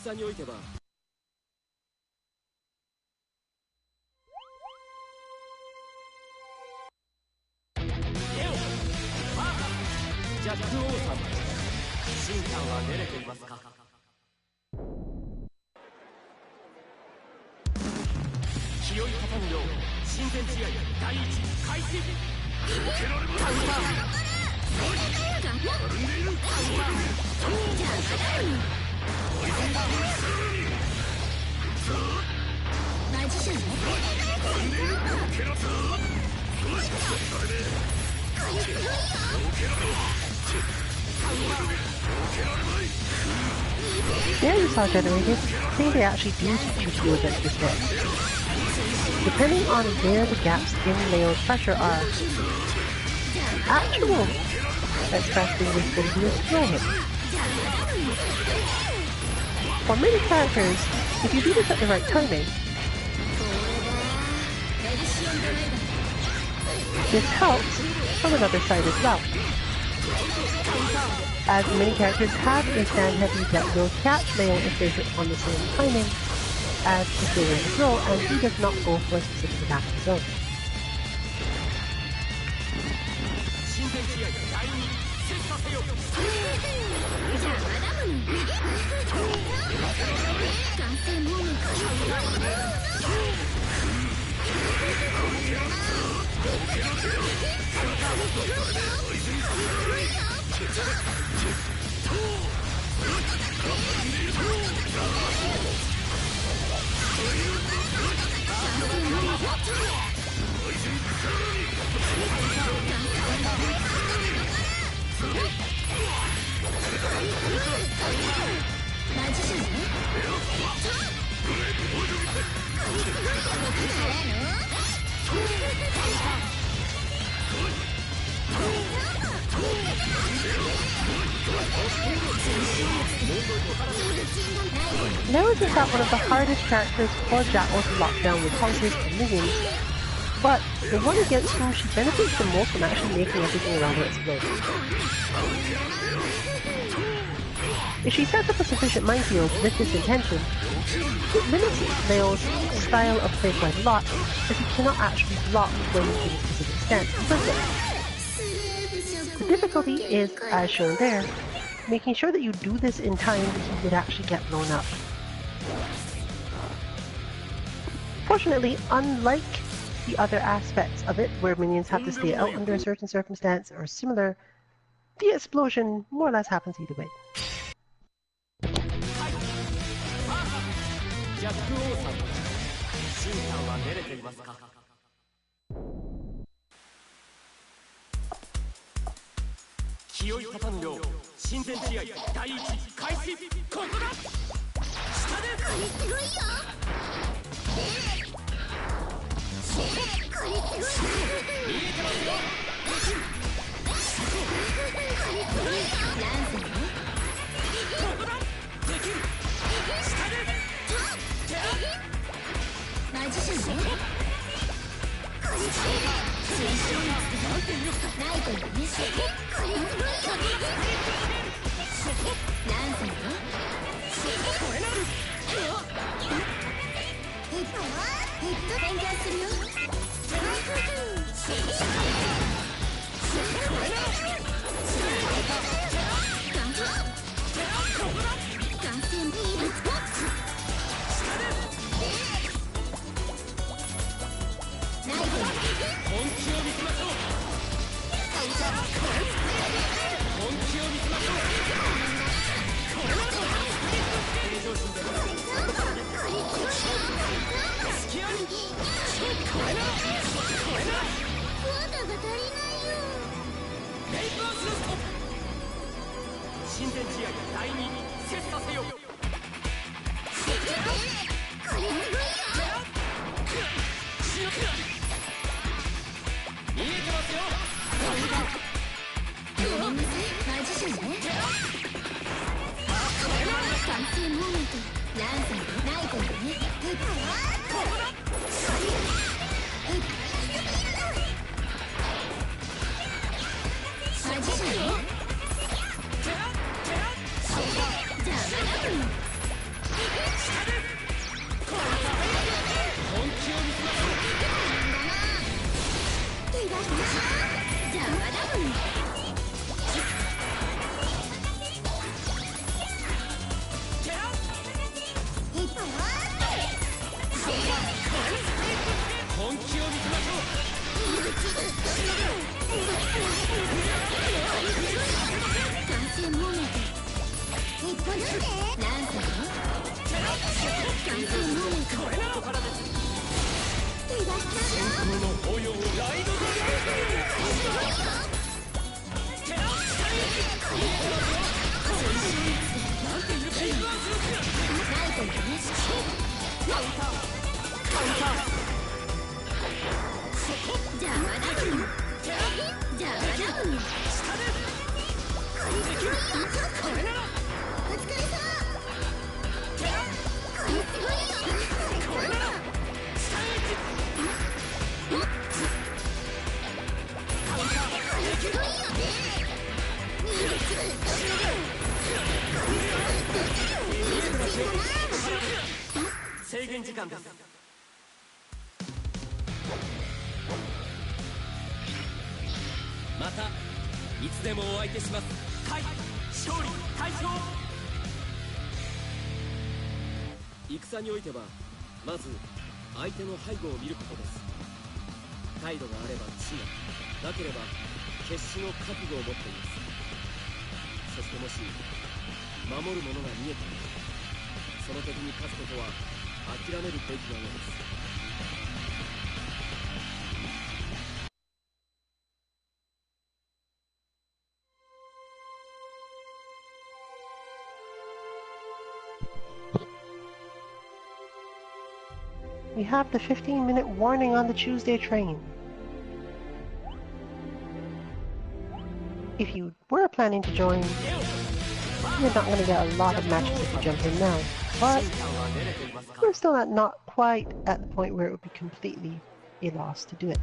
戦においてはジャック王様審判は練れていますか気負い立たぬよう親善試合第一開始カウンターマジシャン The items are generated, saying they actually do teach you against this hit. Depending on where the gaps in Leo's pressure are, actual expressing this will be a slow hit. For many characters, if you do this at the right timing, this helps from another side as well. As many characters have a stand heavy that will catch Leo if they hit on the same timing as if they were in the throw, and he does not go for a specific attack of his own. Leo is in fact one of the hardest characters for Jackal to lock down with houses and minions, but the one against whom she benefits the most from actually making everything around her explode. If she sets up a sufficient minefield with this intention, it limits Leo's style of play quite a lot, as he cannot actually block when to a specific extent. The difficulty is, as shown there, making sure that you do this in time that he would actually get blown up. Fortunately, unlike the other aspects of it, where minions have to stay out under a certain circumstance or similar, the explosion more or less happens either way. 制限時間です。またいつでもお相手します。はい、勝利大勝。戦においてはまず相手の背後を見ることです。態度があれば知が、なければ決死の覚悟を持っています。そしてもし守るものが見えている、その敵に勝つことは諦めるべきなのです。We have the 15-minute warning on the Tuesday train. If you were planning to join, you're not going to get a lot of matches if you jump in now, but we're still not quite at the point where it would be completely a loss to do it.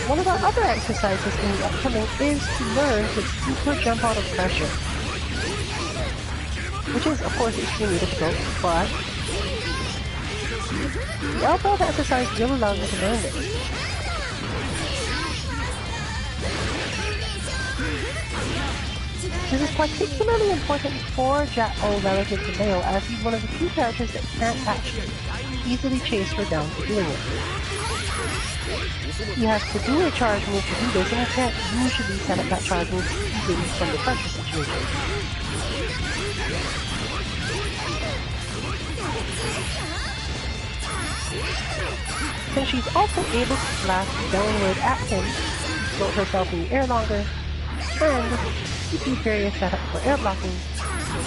One of our other exercises in the upcoming is to learn to super jump out of pressure, which is of course extremely difficult, but the elbow exercise will allow you to learn this. This is particularly important for Jack-O relative to Leo, as he's one of the few characters that can't actually easily chase her down for doing it. He has to do a charge move to do this, and he can't usually set up that charge move easily from the pressure situation. Since she's also able to blast downward at him, float herself in the air longer, and keep the various set up for air blocking,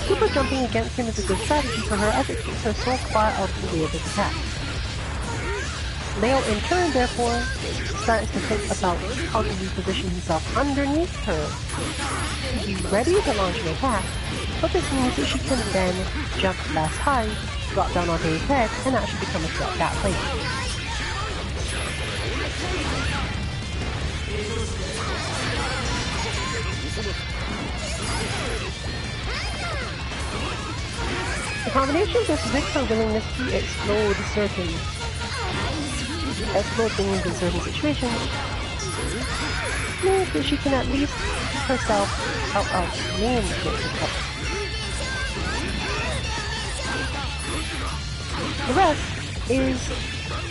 super jumping against him is a good strategy for her as it keeps her so far out of the way of his attack. Leo in turn, therefore, starts to think about how to reposition himself underneath her to be ready to launch an attack, but this means that she can then jump less high, drop down onto his head, and actually become a threat that way. The combination of this with her willingness to explode things in certain situations means that she can at least keep herself out of range with the cup. The rest is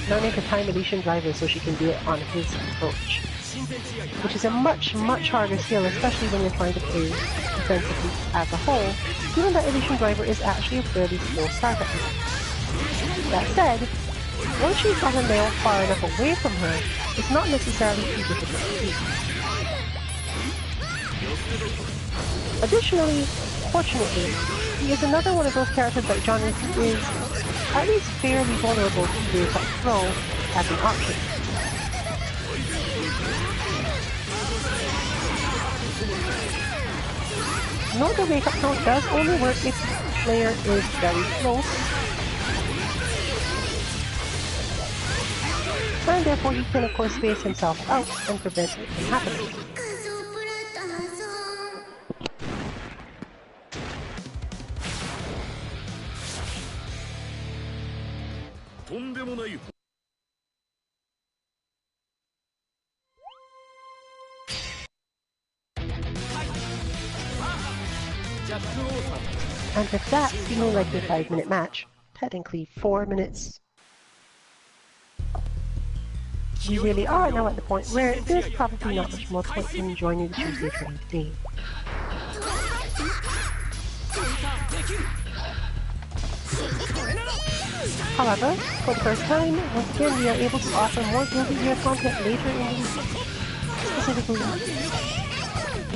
learning to time Elysian Driver so she can do it on his approach, which is a much harder skill, especially when you're trying to play defensively as a whole, given that Elysian Driver is actually a fairly slow starter. That said, once she's gotten Leo far enough away from her, it's not necessarily too difficult to do. Additionally, fortunately, he is another one of those characters like Johnny who is at least fairly vulnerable to the attack throw as an option. Note the wake up throw does only work if the player is very close, and therefore he can of course space himself out and prevent it from happening. And with that feeling like a 5-minute match, technically 4 minutes, we really are now at the point where there's probably not much more point in joining the Tuesday training day. However, for the first time, once again we are able to offer more Guilty Gear content later in the week. Specifically,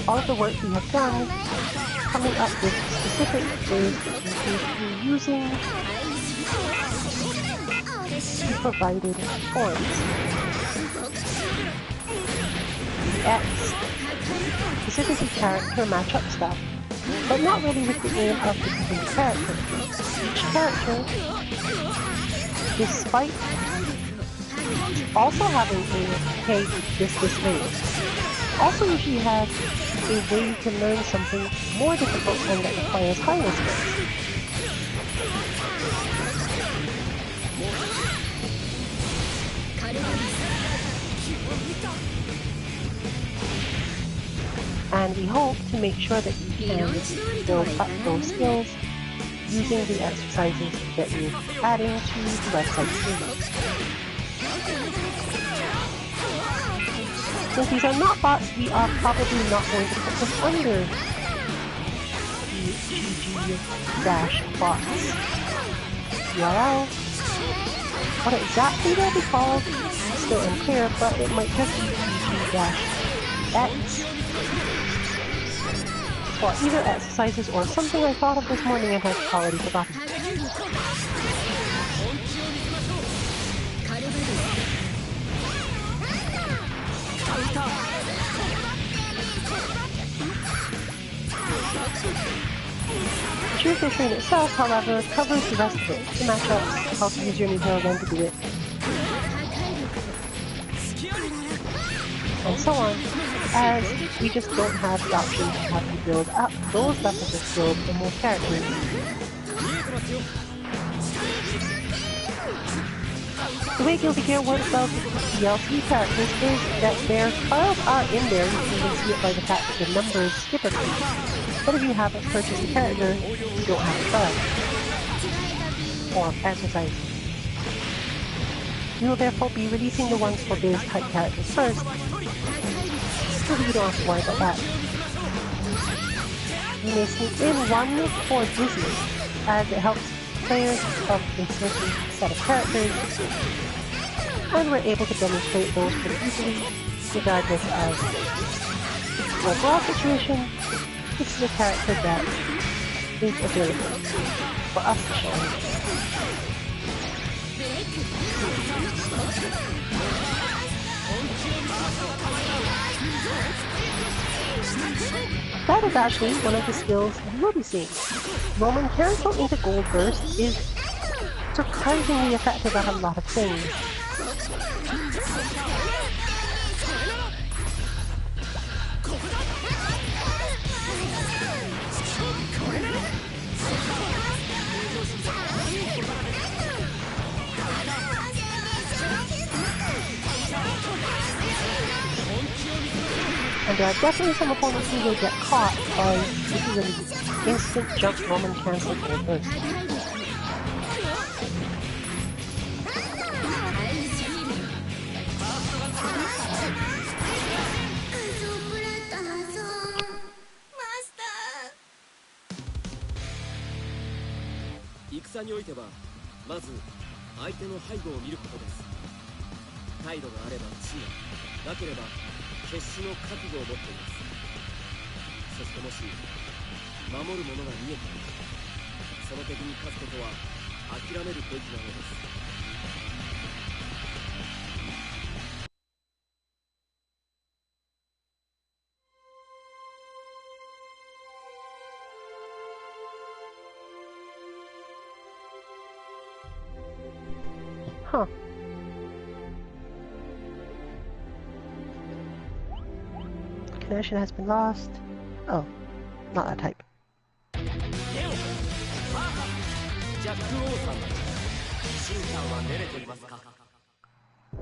all of the work we have done coming up with specific ways that we can be using the provided forms. X, specifically character matchup stuff, but not really with the aim of defeating the character. Each character, despite also having a hey, this way, also usually has a way to learn something more difficult and that requires higher skills. And we hope to make sure that you can build up those skills using the exercises that we're adding to the website soon. Since these are not bots, we are probably not going to put them under the GG-bots URL. What exactly they'll be called is still unclear, but it might just be GG-X for either exercises or something I thought of this morning and had already forgotten. Tuesday Train itself, however, covers the rest of it, the matchups, how to use your new hero gun to do it, and so on, as we just don't have the option to have you build up those levels of skill for more characters. The way Guilty Gear works out with the DLC characters is that their files are in there, you can even see it by the fact that the numbers skip a page. But if you haven't purchased a character, you don't have a file. Or exercise. We will therefore be releasing the ones for base type characters first, so you don't have to worry about that. You may sneak in one for Disney, as it helps players of a certain set of characters, and we're able to demonstrate those pretty easily, regardless of the overall situation. This is a character that is available for us to show. That is actually one of the skills you will be seeing. Roman Cancel into Gold Burst is surprisingly effective at a lot of things. And there are definitely some opponents who will get caught by using an instant jump Roman Cancel Gold Burst. Huh. Connection has been lost. Oh, not that type.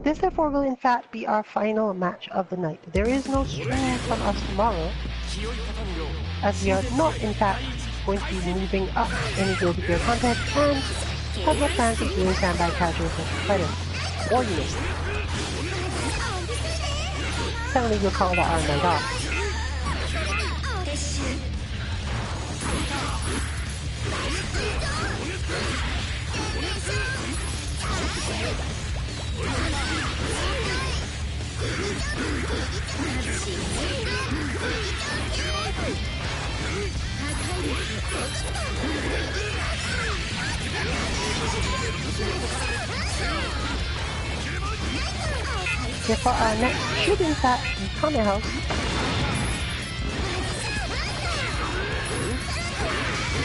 This therefore will in fact be our final match of the night. There is no stream from us tomorrow, as we are not in fact going to be moving up any Guilty Gear content and have no plans of doing Sandbag Casual Fighter. Or Unity. Certainly we'll call that our night off. Therefore, our next should in fact be Kame House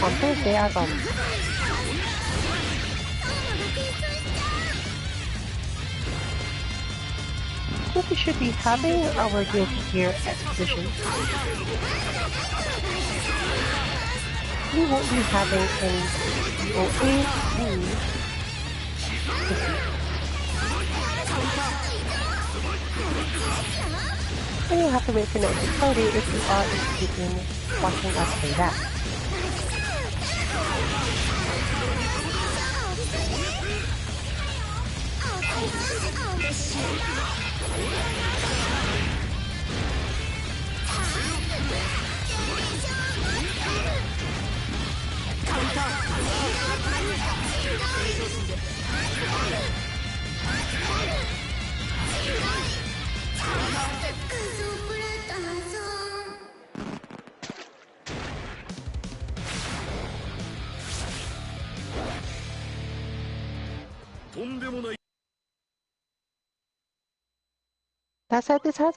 on Thursday as always. I think we should be having our Guilty Gear exposition. We won't be having any OA this week. And you'll have to wait for next Friday if you are interested in watching us play that. That said, this has